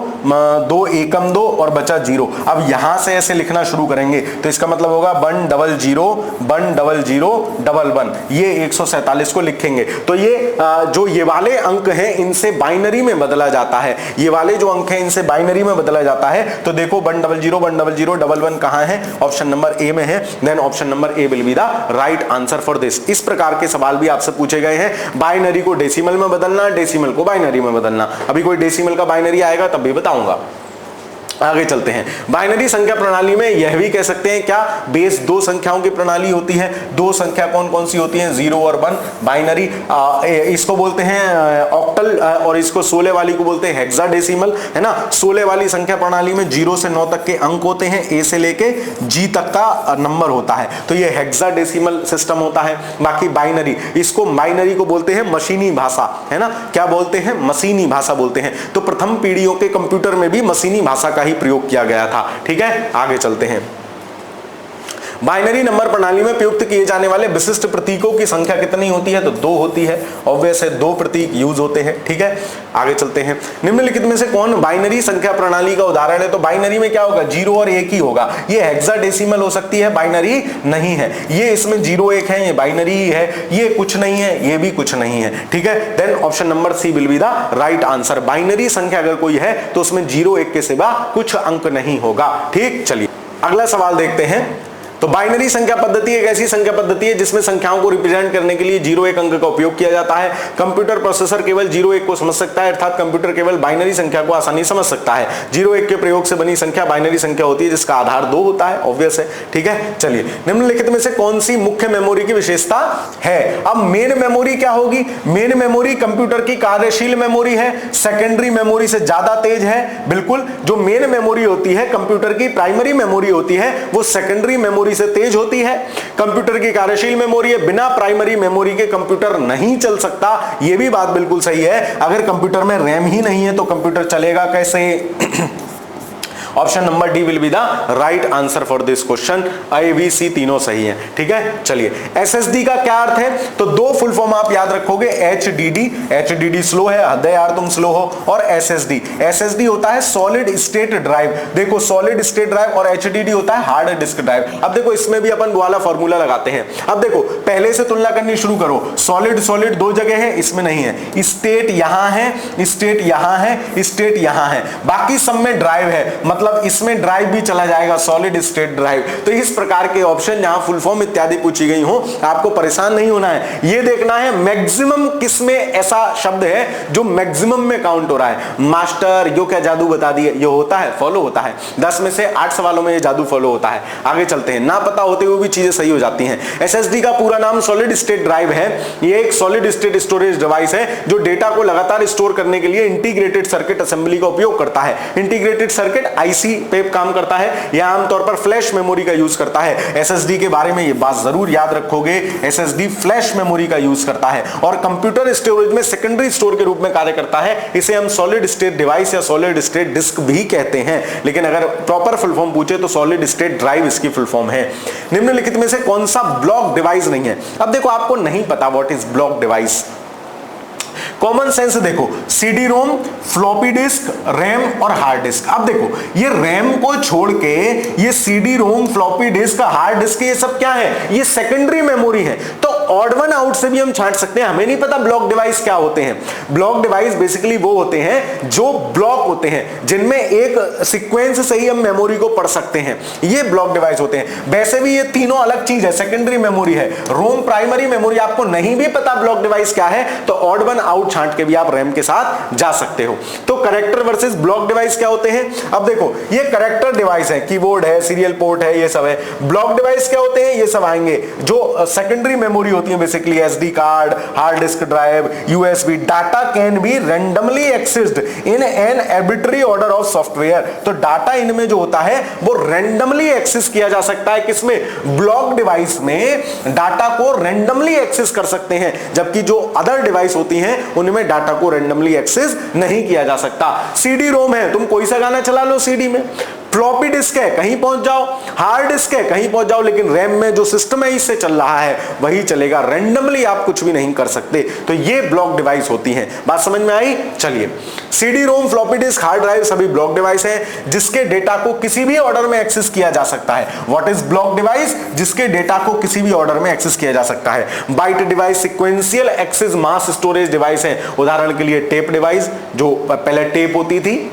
2 एकम 2 और बचा 0। अब यहां से ऐसे लिखना शुरू करेंगे तो इसका मतलब होगा 1 डबल 0 1 डबल 0 डबल 1, ये 147 को लिखेंगे। तो ये जो ये वाले अंक हैं इनसे बाइनरी में बदला जाता है, ये वाले जो अंक हैं इनसे बाइनरी में बदला जाता है। तो देखो 1 डबल 0 1 डबल 0 डबल 1 कहां है, ऑप्शन नंबर ए में है, then option number A will be the right answer for this. इस प्रकार के सवाल भी आपसे पूछे गए हैं, बाइनरी को डेसिमल में बदलना, डेसिमल को बाइनरी में बदलना। अभी कोई डेसिमल का बाइनरी आएगा तब भी बताऊंगा। आगे चलते हैं। बाइनरी संख्या प्रणाली में यह भी कह सकते हैं क्या, बेस 2 संख्याओं की प्रणाली होती है। 2 संख्या कौन कौन सी होती हैं, 0 और 1। बाइनरी इसको बोलते हैं ऑक्टल और इसको 16 वाली को बोलते हैं हेक्साडेसिमल, है ना। 16 वाली संख्या प्रणाली में 0 से 9 तक के अंक होते हैं, ए से लेके जी तक का नंबर होता है, तो ये हेक्साडेसिमल सिस्टम होता है। बाकी बाइनरी, इसको बाइनरी को बोलते हैं मशीनी भाषा, है ना। क्या बोलते हैं, मशीनी भाषा बोलते हैं। तो प्रथम पीढ़ियों के कंप्यूटर में भी मशीनी भाषा का प्रयोग किया गया था। ठीक है, आगे चलते हैं। बाइनरी नंबर प्रणाली में प्रयुक्त किए जाने वाले विशिष्ट प्रतीकों की संख्या कितनी होती है, तो 2 होती है। ऑब्वियस है 2 प्रतीक यूज होते हैं। ठीक है, आगे चलते हैं। निम्नलिखित में से कौन बाइनरी संख्या प्रणाली का उदाहरण है, तो बाइनरी में क्या होगा, 0 और 1 ही होगा। ये हेक्साडेसिमल हो सकती है, बाइनरी नहीं है। ये इसमें 0 1 है, ये बाइनरी ही है। ये कुछ नहीं है, ये भी कुछ नहीं है। ठीक है, then option number C will be the right answer. Binary संख्या अगर कोई है तो उसमें 0 1 के सिवा कुछ अंक नहीं होगा। ठीक, चलिए अगला सवाल देखते हैं। तो बाइनरी संख्या पद्धति एक ऐसी संख्या पद्धति है जिसमें संख्याओं को रिप्रेजेंट करने के लिए 0 1 अंक का उपयोग किया जाता है। कंप्यूटर प्रोसेसर केवल 0 1 को समझ सकता है, अर्थात कंप्यूटर केवल बाइनरी संख्या को आसानी समझ सकता है। 0 1 के प्रयोग से बनी संख्या बाइनरी संख्या होती है जिसका आधार 2 होता है। ऑब्वियस है। ठीक है, चलिए निम्नलिखित में से कौन सी मुख्य मेमोरी की विशेषता है। अब मेन मेमोरी क्या होगी, मेन मेमोरी कंप्यूटर की कार्यशील मेमोरी है, सेकेंडरी मेमोरी से ज्यादा तेज है। बिल्कुल, जो मेन मेमोरी होती है कंप्यूटर की, प्राइमरी मेमोरी होती है, वो सेकेंडरी मेमोरी से तेज होती है। कंप्यूटर की कार्यशील मेमोरी है, बिना प्राइमरी मेमोरी के कंप्यूटर नहीं चल सकता। यह भी बात बिल्कुल सही है। अगर कंप्यूटर में रैम ही नहीं है तो कंप्यूटर चलेगा कैसे। Option number D will be the right answer for this question. A B C तीनों सही हैं। ठीक है, चलिए एसएसडी का क्या अर्थ है, तो 2 फुल फॉर्म आप याद रखोगे, एचडीडी स्लो है, हद है यार तुम स्लो हो, और एसएसडी होता है सॉलिड स्टेट ड्राइव। देखो सॉलिड स्टेट ड्राइव और एचडीडी होता है हार्ड डिस्क ड्राइव। अब देखो इसमें भी अपन वाला फॉर्मूला लगाते हैं। अब देखो पहले से तुलना करनी शुरू करो। सॉलिड 2 जगह है, इसमें नहीं है। स्टेट यहां है, स्टेट यहां है, स्टेट यहां है, बाकी सब में ड्राइव है, मतलब इसमें ड्राइव भी चला जाएगा, सॉलिड स्टेट ड्राइव। तो इस प्रकार के ऑप्शन जहां फुल फॉर्म इत्यादि पूछी गई हो, आपको परेशान नहीं होना है। ये देखना है मैक्सिमम किसमें ऐसा शब्द है जो मैक्सिमम में काउंट हो रहा है। मास्टर यो क्या जादू बता दिए, ये होता है, फॉलो होता है। 10 में से 8 सवालों में ये जादू फॉलो होता है। आगे चलते हैं, ना पता होते हुए भी चीजें सही हो जाती हैं। एसएसडी का पूरा नाम सॉलिड स्टेट ड्राइव है। ये एक सॉलिड स्टेट स्टोरेज डिवाइस है जो डेटा को लगातार स्टोर करने के लिए इंटीग्रेटेड सर्किट असेंबली का उपयोग करता है। इंटीग्रेटेड सर्किट आईसी पे काम करता है। यह आमतौर पर फ्लैश मेमोरी का यूज करता है। एसएसडी के बारे में ये बात जरूर याद रखोगे, एसएसडी फ्लैश मेमोरी का यूज करता है और कंप्यूटर स्टोरेज में सेकेंडरी स्टोर के रूप में कार्य करता है। इसे हम सॉलिड स्टेट डिवाइस या सॉलिड स्टेट डिस्क भी कहते हैं, लेकिन अगर प्रॉपर फुल फॉर्म पूछे तो सॉलिड स्टेट ड्राइव इसकी फुल फॉर्म है। निम्नलिखित में से कौन सा ब्लॉक डिवाइस नहीं है। अब देखो आपको नहीं पता what is block device. Common sense देखो, CD ROM, floppy disk, RAM और हार्ड डिस्क। अब देखो ये रैम को छोड़ के ये CD ROM, floppy disk, hard disk, ये सब क्या है, ये सेकेंडरी मेमोरी है। तो ऑड वन आउट से भी हम छांट सकते हैं। हमें नहीं पता ब्लॉक डिवाइस क्या होते हैं। ब्लॉक डिवाइस बेसिकली वो होते हैं जो ब्लॉक होते हैं, जिनमें एक सीक्वेंस से ही हम मेमोरी को पढ़ सकते हैं, ये ब्लॉक डिवाइस होते हैं। वैसे भी ये तीनों अलग चीज है, सेकेंडरी मेमोरी है, रोम प्राइमरी मेमोरी। आपको नहीं भी पता ब्लॉक डिवाइस क्या है तो ऑड वन आउट छांट के भी आप रैम के साथ जा सकते हो। तो कैरेक्टर वर्सेस ब्लॉक डिवाइस क्या होते हैं। अब देखो ये कैरेक्टर डिवाइस है, कीबोर्ड है, सीरियल पोर्ट है, ये सब है। ब्लॉक डिवाइस क्या होते हैं, ये सब आएंगे जो सेकेंडरी मेमोरी होती है basically, SD card, hard disk drive, USB. Data can be randomly accessed in an arbitrary order of software. तो डाटा इनमें जो होता है वो रैंडमली एक्सेस किया जा सकता है। किसमें? ब्लॉक डिवाइस में डाटा को रैंडमली एक्सेस कर सकते हैं, जबकि जो अदर डिवाइस होती हैं उनमें डाटा को रैंडमली एक्सेस नहीं किया जा सकता। सीडी रोम है, तुम कोई सा गाना चला लो सीडी में। फ्लॉपी डिस्क है, कहीं पहुंच जाओ। हार्ड डिस्क है, कहीं पहुंच जाओ, लेकिन रैम में जो सिस्टम है इससे चल रहा है वही चलेगा। रैंडमली आप कुछ भी नहीं कर सकते। तो ये ब्लॉक डिवाइस होती हैं। बात समझ में आई? चलिए, CD ROM, floppy disk, hard drive सभी ब्लॉक डिवाइस हैं जिसके डेटा को किसी भी ऑर्डर में एक्सेस किया जा सकता है। What is block device? जिसके डेटा को किसी भी ऑर्डर में एक्सेस किया जा सकता है। Byte device sequential access mass storage device है। उदाहरण के लिए टेप डिवाइस, जो पहले टेप होती थी,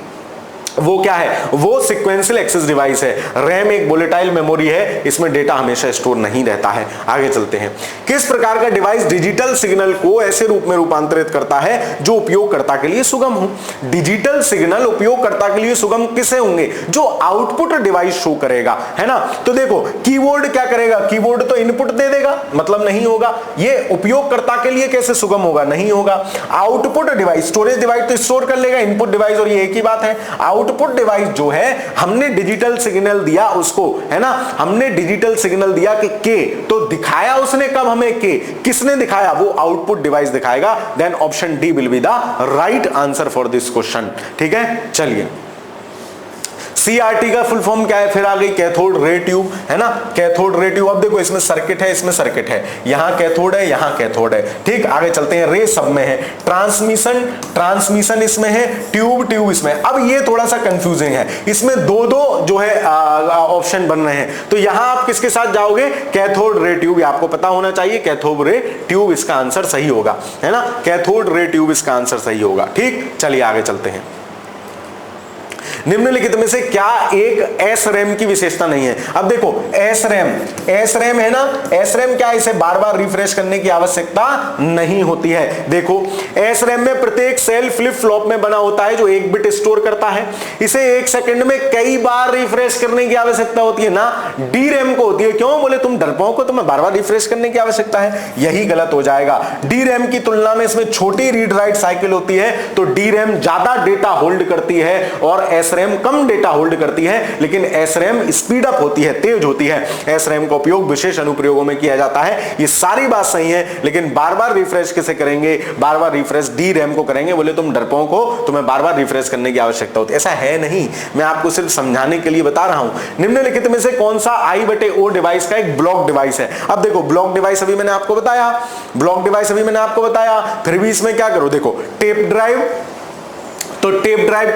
वो क्या है? वो सिक्वेंशियल एक्सेस डिवाइस है। रैम एक वोलेटाइल मेमोरी है, इसमें डेटा हमेशा स्टोर नहीं रहता है। आगे चलते हैं। किस प्रकार का डिवाइस डिजिटल सिग्नल को ऐसे रूप में रूपांतरित करता है जो उपयोगकर्ता के लिए सुगम हो? डिजिटल सिग्नल उपयोगकर्ता के लिए सुगम किसे होंगे? जो आउटपुट डिवाइस शो करेगा, है ना। तो देखो, कीबोर्ड क्या करेगा? कीबोर्ड तो इनपुट दे देगा, मतलब नहीं होगा। ये उपयोगकर्ता के लिए कैसे सुगम होगा? नहीं होगा। आउटपुट डिवाइस, स्टोरेज डिवाइस तो स्टोर कर लेगा, इनपुट डिवाइस और ये एक ही बात है। आउटपुट डिवाइस जो है, हमने डिजिटल सिग्नल दिया उसको, है ना, हमने डिजिटल सिग्नल दिया कि के, तो दिखाया उसने कब हमें के? किसने दिखाया? वो आउटपुट डिवाइस दिखाएगा। Then option D will be the right answer for this question. ठीक है, चलिए। सीआरटी का फुल फॉर्म क्या है? फिर आ गई कैथोड रे ट्यूब, है ना। कैथोड रे ट्यूब, अब देखो इसमें सर्किट है, इसमें सर्किट है, यहां कैथोड है, यहां कैथोड है। ठीक, आगे चलते हैं। रे सब में है, ट्रांसमिशन इसमें है, ट्यूब इसमें। अब ये थोड़ा सा कंफ्यूजिंग है, इसमें दो जो है ऑप्शन बन रहे हैं। तो यहां आप किसके साथ जाओगे? कैथोड रे ट्यूब, आपको पता होना चाहिए। कैथोड रे ट्यूब इसका आंसर सही होगा, है ना। कैथोड रे ट्यूब इसका आंसर सही होगा। ठीक, चलिए आगे चलते हैं। निम्नलिखित में से क्या एक एस रैम की विशेषता नहीं है? अब देखो, एस रैम है ना, एस रैम क्या है? इसे बार बार रिफ्रेश करने की आवश्यकता नहीं होती है। देखो, एस रैम में प्रत्येक सेल फ्लिप फ्लॉप में बना होता है जो एक बिट स्टोर करता है। इसे एक सेकंड में कई बार रिफ्रेश करने की आवश्यकता होती है ना, डी रैम को होती है। क्यों? बोले तुम डरपोक हो, तुम्हें बार बार रिफ्रेश करने की आवश्यकता है। यही गलत हो जाएगा। डी रैम की तुलना में इसमें छोटी रीड राइट साइकिल होती है, तो डी रैम ज्यादा डेटा होल्ड करती है और एस रैम कम डेटा होल्ड करती है। लेकिन एस रैम स्पीड अप होती है, तेज होती है। एस रैम का उपयोग विशेष अनुप्रयोगों में किया जाता है। ये सारी बात सही है, लेकिन बार बार रिफ्रेश किसे करेंगे? बार बार रिफ्रेश डी रैम को करेंगे। बोले तुम डरपोक हो, तुम्हें बार बार रिफ्रेश करने की आवश्यकता होती है। ऐसा है नहीं, मैं आपको सिर्फ समझाने के लिए बता रहा हूं। निम्नलिखित में से कौन सा I/O डिवाइस का एक ब्लॉक डिवाइस है? अब देखो, ब्लॉक डिवाइस अभी मैंने आपको बताया, फिर भी इसमें क्या करो? देखो, टेप ड्राइव, तो टेप ड्राइव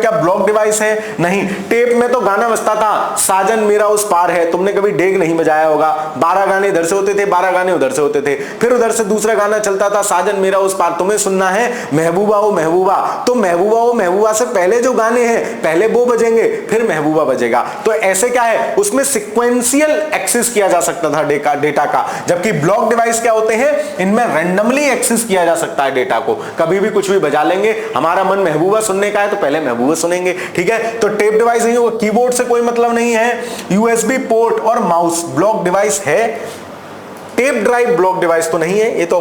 क्या ब्लॉक डिवाइस है? नहीं। टेप में तो गाना बजता था, साजन मेरा उस पार है। तुमने कभी डेग नहीं बजाया होगा। 12 गाने इधर से होते थे, 12 गाने उधर से होते थे, फिर उधर से दूसरा गाना चलता था, साजन मेरा उस पार। तुम्हें सुनना है महबूबा ओ महबूबा, तो महबूबा ओ महबूबा से पहले जो गाने हैं, पहले वो बजेंगे, फिर महबूबा बजेगा। तो ऐसे क्या है, उसमें सिक्वेंशियल एक्सेस किया जा सकता था डेटा का। जबकि ब्लॉक डिवाइस क्या होते हैं? इनमें रैंडमली एक्सेस किया जा सकता है डेटा को। कभी भी कुछ भी बजा लेंगे, हमारा मन महबूबा सुनने का है तो पहले महबूबा सुनेंगे। ठीक है, तो टेप डिवाइस नहीं होगा। कीबोर्ड से कोई मतलब नहीं है। यूएसबी पोर्ट और माउस ब्लॉक डिवाइस है। टेप ड्राइव ब्लॉक डिवाइस तो नहीं है, ये तो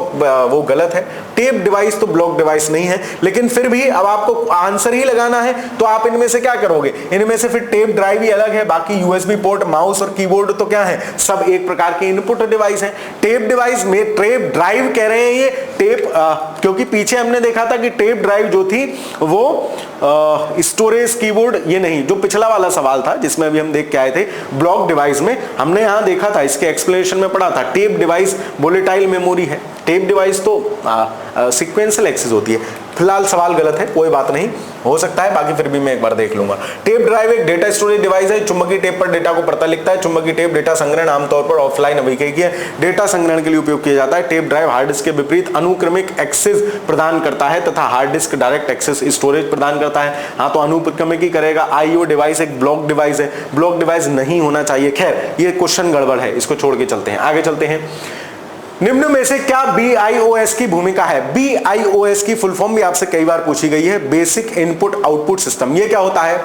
वो गलत है। टेप डिवाइस तो ब्लॉक डिवाइस नहीं है। लेकिन फिर भी अब आपको आंसर ही लगाना है, तो आप इनमें से क्या करोगे? इनमें से फिर टेप ड्राइव ही अलग है, बाकी यूएसबी पोर्ट, माउस और कीबोर्ड तो क्या है? सब एक प्रकार के इनपुट डिवाइस हैं। टेप डिवाइस में टेप ड्राइव कह रहे हैं ये टेप, क्योंकि पीछे हमने देखा था कि टेप ड्राइव जो थी वो स्टोरेज कीबोर्ड, ये नहीं, जो पिछला वाला सवाल था जिसमें अभी हम देख के आए थे ब्लॉक डिवाइस में, हमने यहां देखा था, इसके एक्सप्लेनेशन में पढ़ा था। टेप डिवाइस वोलेटाइल मेमोरी है, टेप डिवाइस तो सीक्वेंशियल एक्सेस होती है। फिलहाल सवाल गलत है, कोई बात नहीं, हो सकता है, बाकी फिर भी मैं एक बार देख लूंगा। टेप ड्राइव एक डेटा स्टोरेज डिवाइस है। चुंबकीय टेप पर डेटा को पढ़ता लिखता है। चुंबकीय टेप डेटा संग्रहण आमतौर पर ऑफलाइन अभिक्रिया है, डेटा संग्रहण के लिए उपयोग किया जाता है। टेप ड्राइव हार्ड डिस्क के विपरीत अनुक्रमिक एक्सेस प्रदान करता है तथा hard disk direct access storage प्रदान करता है। हाँ, तो अनुक्रमिक ही करेगा। IO डिवाइस एक ब्लॉक डिवाइस है, ब्लॉक डिवाइस नहीं होना चाहिए। खैर, ये क्वेश्चन गड़बड़ है, इसको छोड़ के चलते हैं, आगे चलते हैं। निम्न में से क्या BIOS की भूमिका है? BIOS की फुल फॉर्म भी आपसे कई बार पूछी गई है, बेसिक इनपुट आउटपुट सिस्टम। ये क्या होता है?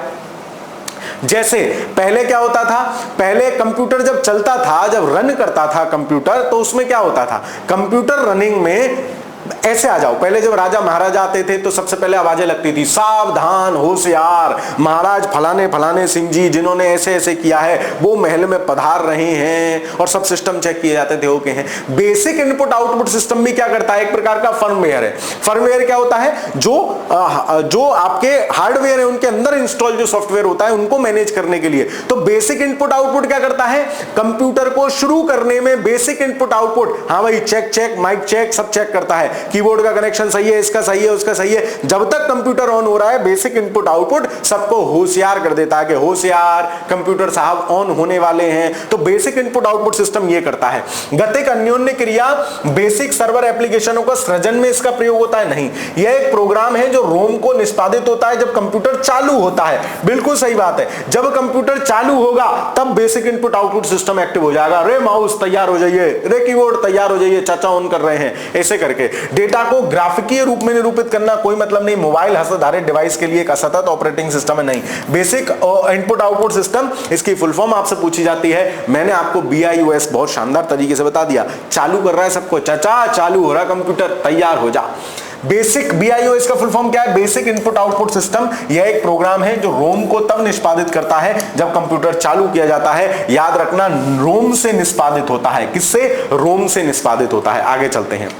जैसे पहले क्या होता था, पहले कंप्यूटर जब चलता था, जब रन करता था कंप्यूटर, तो उसमें क्या होता था, कंप्यूटर रनिंग में ऐसे आ जाओ, पहले जब राजा महाराजा आते थे तो सबसे पहले आवाजें लगती थी, सावधान होशियार, महाराज फलाने फलाने सिंह जी जिन्होंने ऐसे ऐसे किया है वो महल में पधार रहे हैं, और सब सिस्टम चेक किए जाते थे, ओके हैं। बेसिक इनपुट आउटपुट सिस्टम भी क्या करता है, एक प्रकार का फर्मवेयर है। फर्मवेयर क्या होता है, जो आपके हार्डवेयर है उनके अंदर इंस्टॉल जो सॉफ्टवेयर होता है उनको मैनेज करने के लिए। तो बेसिक इनपुट आउटपुट क्या करता है, कंप्यूटर को शुरू करने में बेसिक इनपुट आउटपुट, हाँ भाई चेक चेक माइक चेक सब चेक करता है, कीबोर्ड का कनेक्शन सही है, इसका सही है, उसका सही है। जब तक कंप्यूटर ऑन हो रहा है बेसिक इनपुट आउटपुट सबको होशियार कर देता है कि होशियार कंप्यूटर साहब ऑन होने वाले हैं। तो बेसिक इनपुट आउटपुट सिस्टम ये करता है। गतिक अन्योन्य क्रिया बेसिक सर्वर एप्लीकेशनों का सृजन में इसका प्रयोग होता है नहीं, यह एक प्रोग्राम है जो रोम को निष्पादित होता है जब कंप्यूटर चालू होता है। बिल्कुल सही बात है, जब कंप्यूटर चालू होगा तब basic input output system active हो जाएगा। रे माउस तैयार हो जाइए, रे कीबोर्ड तैयार हो जाइए, चाचा ऑन कर रहे हैं, ऐसे करके। डेटा को ग्राफिकीय रूप में निरूपित करना कोई मतलब नहीं, मोबाइल हस्तधारित डिवाइस के लिए एक असतत ऑपरेटिंग सिस्टम है नहीं। बेसिक इनपुट आउटपुट सिस्टम, इसकी फुल फॉर्म आपसे पूछी जाती है। मैंने आपको BIOS बहुत शानदार तरीके से बता दिया। चालू कर रहा है सबको, चाचा चालू हो रहा कंप्यूटर, तैयार हो जा। बेसिक BIOS का फुल फॉर्म क्या है, बेसिक इनपुट आउटपुट सिस्टम। यह एक प्रोग्राम है जो रोम को तब निष्पादित करता है जब कंप्यूटर चालू किया जाता है। याद रखना, रोम से निष्पादित होता है। किससे, रोम से निष्पादित होता है। आगे चलते हैं।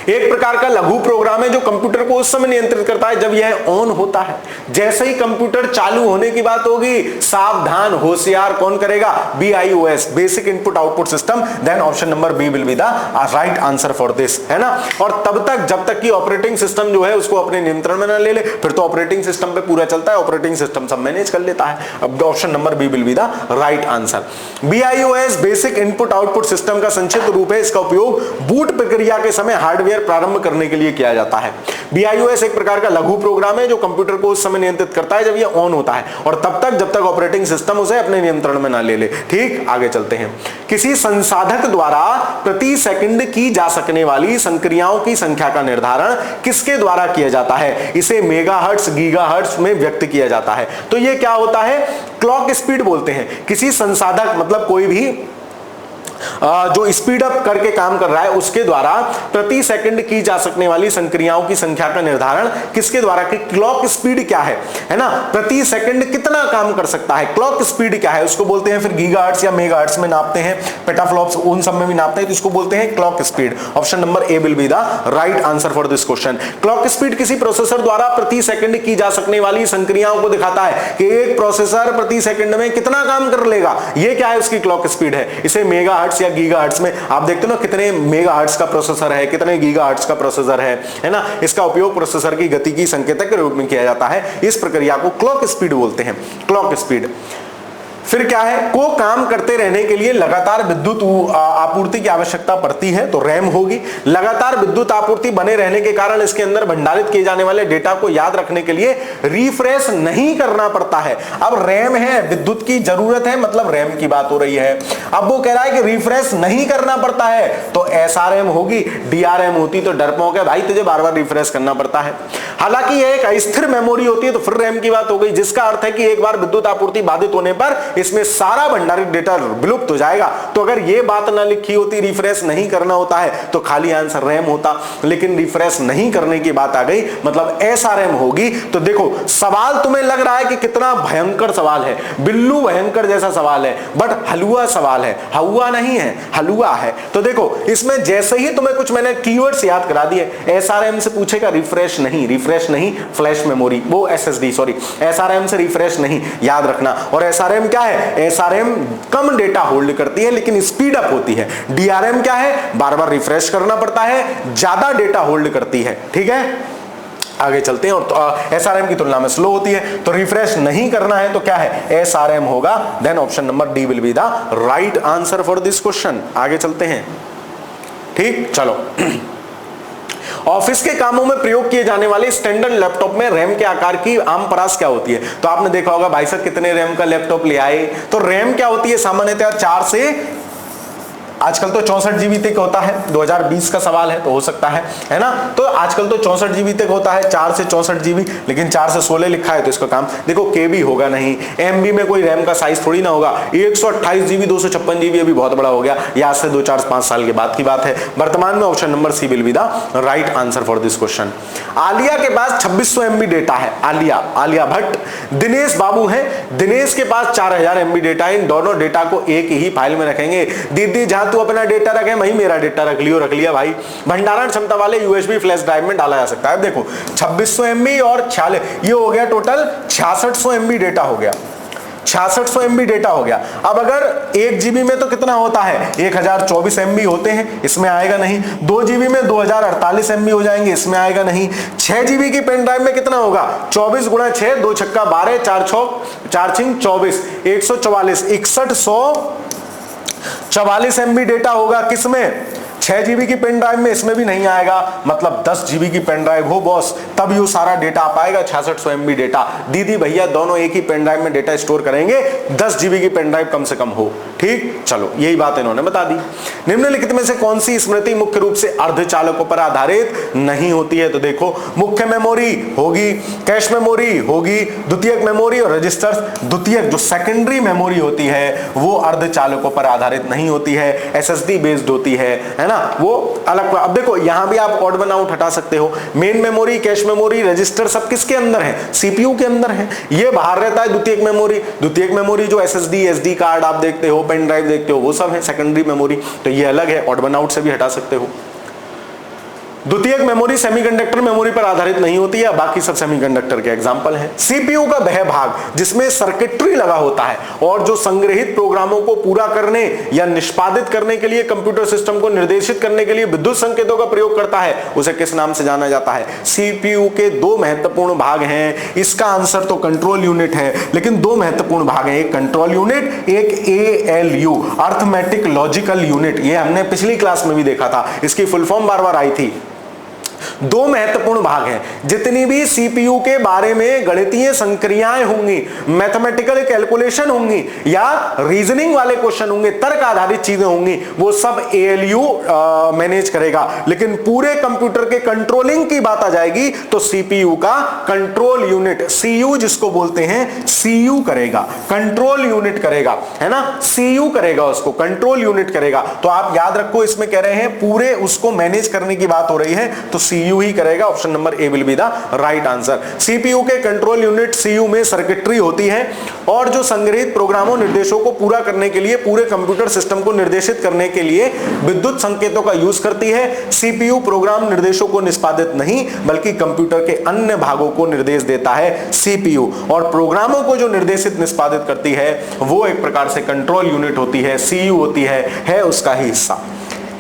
एक प्रकार का लघु प्रोग्राम है जो कंप्यूटर को उस समय नियंत्रित करता है जब यह ऑन होता है। जैसे ही कंप्यूटर चालू होने की बात होगी, सावधान होशियार कौन करेगा, BIOS, basic input output system. Then option number B will be the right answer for this, है ना। और तब तक जब तक कि ऑपरेटिंग सिस्टम जो है उसको अपने नियंत्रण में न ले ले, फिर तो ऑपरेटिंग सिस्टम पे पूरा चलता है, ऑपरेटिंग सिस्टम सब मैनेज कर लेता है। अब option number B will be the right answer. BIOS basic input output system का संक्षिप्त रूप है। इसका उपयोग बूट प्रक्रिया के समय हार्डवेयर प्रारंभ करने के लिए किया जाता है। BIOS एक प्रकार का लघु प्रोग्राम है जो कंप्यूटर को उस समय नियंत्रित करता है जब यह ऑन होता है, और तब तक जब तक ऑपरेटिंग सिस्टम उसे अपने नियंत्रण में ना ले ले। ठीक, आगे चलते हैं। किसी संसाधक द्वारा प्रति सेकंड की जा सकने वाली संक्रियाओं की संख्या का निर्धारण किसके द्वारा किया जाता है, इसे मेगाहर्ट्ज गीगाहर्ट्ज में व्यक्त किया जाता है। तो यह क्या होता है, क्लॉक स्पीड बोलते हैं। किसी संसाधक मतलब कोई भी जो स्पीड अप करके काम कर रहा है उसके द्वारा प्रति सेकंड की जा सकने वाली संक्रियाओं की संख्या का निर्धारण किसके द्वारा, कि क्लॉक स्पीड क्या है ना, प्रति सेकंड कितना काम कर सकता है, क्लॉक स्पीड क्या है, उसको बोलते हैं। फिर गीगाहर्ट्ज या मेगाहर्ट्ज में नापते हैं, पेटाफ्लॉप्स उन सब में भी नापते हैं, तो इसको बोलते हैं clock speed. Option number A will be the right answer for this question. Clock speed किसी प्रोसेसर द्वारा प्रति सेकंड की जा सकने वाली संक्रियाओं को दिखाता है कि एक प्रोसेसर प्रति सेकंड में कितना काम कर लेगा, ये क्या है, उसकी क्लॉक स्पीड है। इसे मेगाहर्ट्ज या गीगाहर्ट्ज में आप देखते हो ना, कितने मेगाहर्ट्ज का प्रोसेसर है, कितने गीगाहर्ट्ज का प्रोसेसर है ना। इसका उपयोग प्रोसेसर की गति की संकेतक के रूप में किया जाता है। इस प्रक्रिया को क्लॉक स्पीड बोलते हैं, क्लॉक स्पीड। फिर क्या है, को काम करते रहने के लिए लगातार विद्युत आपूर्ति की आवश्यकता पड़ती है, तो रैम होगी। लगातार विद्युत आपूर्ति बने रहने के कारण इसके अंदर भंडारित किए जाने वाले डेटा को याद रखने के लिए रिफ्रेश नहीं करना पड़ता है। अब रैम है, विद्युत की जरूरत है, मतलब रैम की बात हो रही है। अब वो कह रहा है कि रिफ्रेश नहीं करना पड़ता है, तो SRM होगी। DRM होती तो डरपोक है भाई, तुझे बार बार रिफ्रेश करना पड़ता है। हालांकि यह एक अस्थिर मेमोरी होती है, तो फिर रैम की बात हो गई, जिसका अर्थ है कि एक बार विद्युत आपूर्ति बाधित होने पर इसमें सारा भंडारित डेटा विलुप्त हो जाएगा। तो अगर यह बात ना लिखी होती, रिफ्रेश नहीं करना होता है, तो खाली आंसर रैम होता, लेकिन रिफ्रेश नहीं करने की बात आ गई, मतलब SRM होगी। तो देखो, सवाल तुम्हें लग रहा है कि कितना भयंकर सवाल है, बिल्लू भयंकर जैसा सवाल है, बट हलवा सवाल है, हवा नहीं है, हलवा है। तो देखो, इसमें जैसे ही तुम्हें कुछ मैंने कीवर्ड्स याद करा दिए, SRM से पूछेगा रिफ्रेश नहीं, फ्लैश मेमोरी, वो SSD सॉरी, SRM से रिफ्रेश नहीं, याद रखना। और SRM क्या है, SRM कम डेटा होल्ड करती है लेकिन स्पीड अप होती है। DRM क्या है, बार बार रिफ्रेश करना पड़ता है, ज्यादा डेटा होल्ड करती है। ठीक है, आगे चलते हैं। और SRM की तुलना में स्लो होती है, तो रिफ्रेश नहीं करना है तो क्या है, SRM होगा। Then option number D will be the right answer for this question. आगे चलते हैं। ठीक, चलो। ऑफिस के कामों में प्रयोग किए जाने वाले स्टैंडर्ड लैपटॉप में रैम के आकार की आम परास क्या होती है। तो आपने देखा होगा भाई साहब कितने रैम का लैपटॉप ले आए, तो रैम क्या होती है, सामान्यतः 4 से आजकल तो 64 जीबी तक होता है, 2020 का सवाल है तो हो सकता है ना। तो आजकल तो 64 जीबी तक होता है, 4 से 64 जीबी, लेकिन 4 से 16 लिखा है तो इसका काम देखो केबी होगा नहीं, एमबी में कोई रैम का साइज थोड़ी ना होगा। 128 जीबी 256 जीबी अभी बहुत बड़ा हो गया, ये आज से 2 4 5 साल के बाद की बात है। वर्तमान में option number C will be the right answer for this question. Alia के पास 2600 MB डेटा है, आलिया भट्ट। दिनेश बाबू है, दिनेश के पास 4000 MB डेटा है। इन दोनों डेटा को एक ही फाइल में रखेंगे। दीदी जहां तू अपना डेटा रखे वहीं मेरा डेटा रख लिया भाई। भंडारण क्षमता वाले यूएसबी फ्लैश ड्राइव में डाला जा सकता है। देखो 2600 MB और 46, ये हो गया टोटल 6600 MB डेटा हो गया, 6600 MB डेटा हो गया। अब अगर 1 GB में तो कितना होता है, 1024 MB होते हैं, इसमें आएगा नहीं। 2 GB में 2048 MB हो जाएंगे, इसमें आएगा नहीं। 6 GB की पेन ड्राइव में कितना होगा, 24 गुणा 6, 2 छक्का 12, 4 6 24, 144, 6144 MB डेटा होगा। किसमें, 6 GB की पेन ड्राइव में, इसमें भी नहीं आएगा। मतलब 10 GB की पेन ड्राइव हो बॉस, तब ये सारा डेटा आ पाएगा 6600 MB डेटा। दीदी भैया दोनों एक ही पेन ड्राइव में डेटा स्टोर करेंगे, 10 GB की पेन ड्राइव कम से कम हो। ठीक, चलो यही बात इन्होंने बता दी। निम्नलिखित में से कौन सी स्मृति मुख्य रूप से अर्धचालकों पर आधारित नहीं होती है? तो देखो मुख्य मेमोरी होगी, कैश मेमोरी होगी, द्वितीयक मेमोरी और रजिस्टर्स। द्वितीयक जो सेकेंडरी मेमोरी होती है वो अर्धचालकों पर आधारित नहीं होती है, SSD बेस्ड होती है ना, वो अलग। अब देखो यहां भी आप ऑड वन आउट हटा सकते हो। Main memory, cache memory, register सब किसके अंदर है, सीपीयू के अंदर है। ये बाहर रहता है द्वितीयक मेमोरी। द्वितीयक मेमोरी जो SSD SD कार्ड आप देखते हो, पेन ड्राइव देखते हो, वो सब है सेकेंडरी मेमोरी, तो ये अलग है, ऑड वन आउट से भी हटा सकते हो। द्वितीयक मेमोरी सेमीकंडक्टर मेमोरी पर आधारित नहीं होती है, बाकी सब सेमीकंडक्टर के एग्जांपल हैं। सीपीयू का वह भाग जिसमें सर्किटरी लगा होता है और जो संग्रहित प्रोग्रामों को पूरा करने या निष्पादित करने के लिए कंप्यूटर सिस्टम को निर्देशित करने के लिए विद्युत संकेतों का प्रयोग करता है, उसे किस नाम से जाना जाता है? सीपीयू के 2 महत्वपूर्ण भाग हैं। इसका आंसर तो कंट्रोल यूनिट है, लेकिन 2 महत्वपूर्ण भाग हैं, एक कंट्रोल यूनिट, एक ALU अर्थमेटिक लॉजिकल यूनिट। ये हमने पिछली क्लास में भी देखा था, इसकी फुल फॉर्म बार बार आई थी। 2 महत्वपूर्ण भाग हैं। जितनी भी सीपीयू के बारे में गणितीय संक्रियाएं होंगी, मैथमेटिकल कैलकुलेशन होंगी या रीजनिंग वाले क्वेश्चन होंगे, तर्क आधारित चीजें होंगी, वो सब ALU मैनेज करेगा। लेकिन पूरे कंप्यूटर के कंट्रोलिंग की बात आ जाएगी तो सीपीयू का कंट्रोल यूनिट, CU जिसको बोलते हैं, CU करेगा, कंट्रोल यूनिट करेगा, है ना, CU करेगा, उसको कंट्रोल यूनिट करेगा। तो आप याद रखो, इसमें कह रहे हैं पूरे उसको मैनेज करने की बात हो रही है तो CU ही करेगा। Option number A will be the right answer. CPU के कंट्रोल यूनिट CU में सर्किटरी होती है और जो संग्रहित प्रोग्रामों निर्देशों को पूरा करने के लिए, पूरे कंप्यूटर सिस्टम को निर्देशित करने के लिए विद्युत संकेतों का यूज करती है। सीपीयू प्रोग्राम निर्देशों को निष्पादित नहीं बल्कि कंप्यूटर के अन्य भागों को निर्देश देता है सीपीयू, और प्रोग्रामों को जो निर्देशित निष्पादित करती है वो एक प्रकार से कंट्रोल यूनिट होती है, CU होती है उसका ही हिस्सा।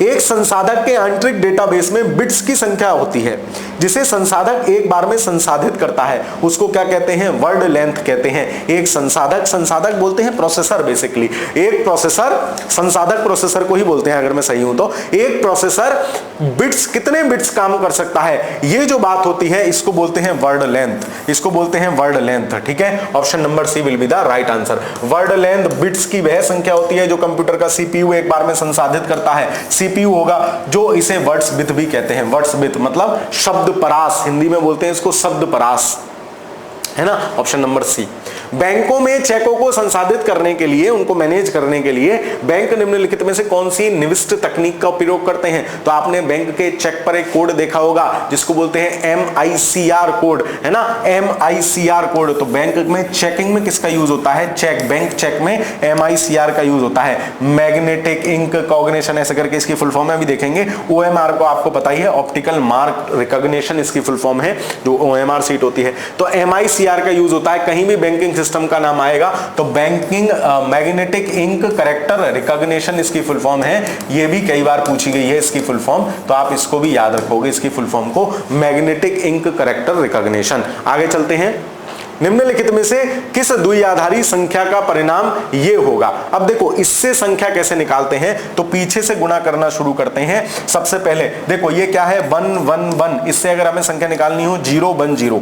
एक संसाधक के आंतरिक डेटाबेस में बिट्स की संख्या होती है जिसे संसाधक एक बार में संसाधित करता है, उसको क्या कहते हैं? वर्ड लेंथ कहते हैं। एक संसाधक बोलते हैं प्रोसेसर, बेसिकली एक प्रोसेसर, संसाधक प्रोसेसर को ही बोलते हैं अगर मैं सही हूं तो। एक प्रोसेसर बिट्स, कितने बिट्स काम कर सकता है, ये जो बात होती है इसको बोलते हैं वर्ड लेंथ, इसको बोलते हैं वर्ड लेंथ। ठीक है, option number C will be the right answer. Word length bits की वह संख्या होती है जो कंप्यूटर का सीपीयू एक बार में संसाधित करता है। सीपीयू होगा जो इसे वर्ड्स बिट भी कहते हैं। वर्ड्स बिट मतलब शब्द परास, हिंदी में बोलते हैं इसको शब्द परास, है ना, ऑप्शन नंबर सी। बैंकों में चेकों को संसाधित करने के लिए, उनको मैनेज करने के लिए बैंक निम्नलिखित में से कौन सी निविष्ट तकनीक का उपयोग करते हैं? तो आपने बैंक के चेक पर एक कोड देखा होगा जिसको बोलते हैं MICR कोड, है ना, MICR कोड। तो बैंक में चेकिंग में किसका यूज होता है? चेक, बैंक चेक में MICR का यूज होता है। मैग्नेटिक इंक कॉग्निशन ऐसे करके इसकी फुल फॉर्म है, अभी देखेंगे। OMR को आपको पता ही है, ऑप्टिकल मार्क रिकॉग्निशन इसकी फुल फॉर्म है, जो OMR सीट होती है। तो MICR का यूज होता है। कहीं भी बैंकिंग सिस्टम का नाम आएगा तो banking magnetic ink character recognition इसकी फुल फॉर्म है। ये भी कई बार पूछी गई है इसकी फुल फॉर्म, तो आप इसको भी याद रखोगे, इसकी फुल फॉर्म को, मैग्नेटिक इंक कैरेक्टर रिकॉग्निशन। आगे चलते हैं। निम्नलिखित में से किस द्विआधारी संख्या का परिणाम ये होगा? अब देखो इससे संख्या कैसे निकालते हैं, तो पीछे से गुणा करना शुरू करते हैं। सबसे पहले देखो ये क्या है, 1 1 1, इससे अगर हमें संख्या निकालनी हो 0 1 0,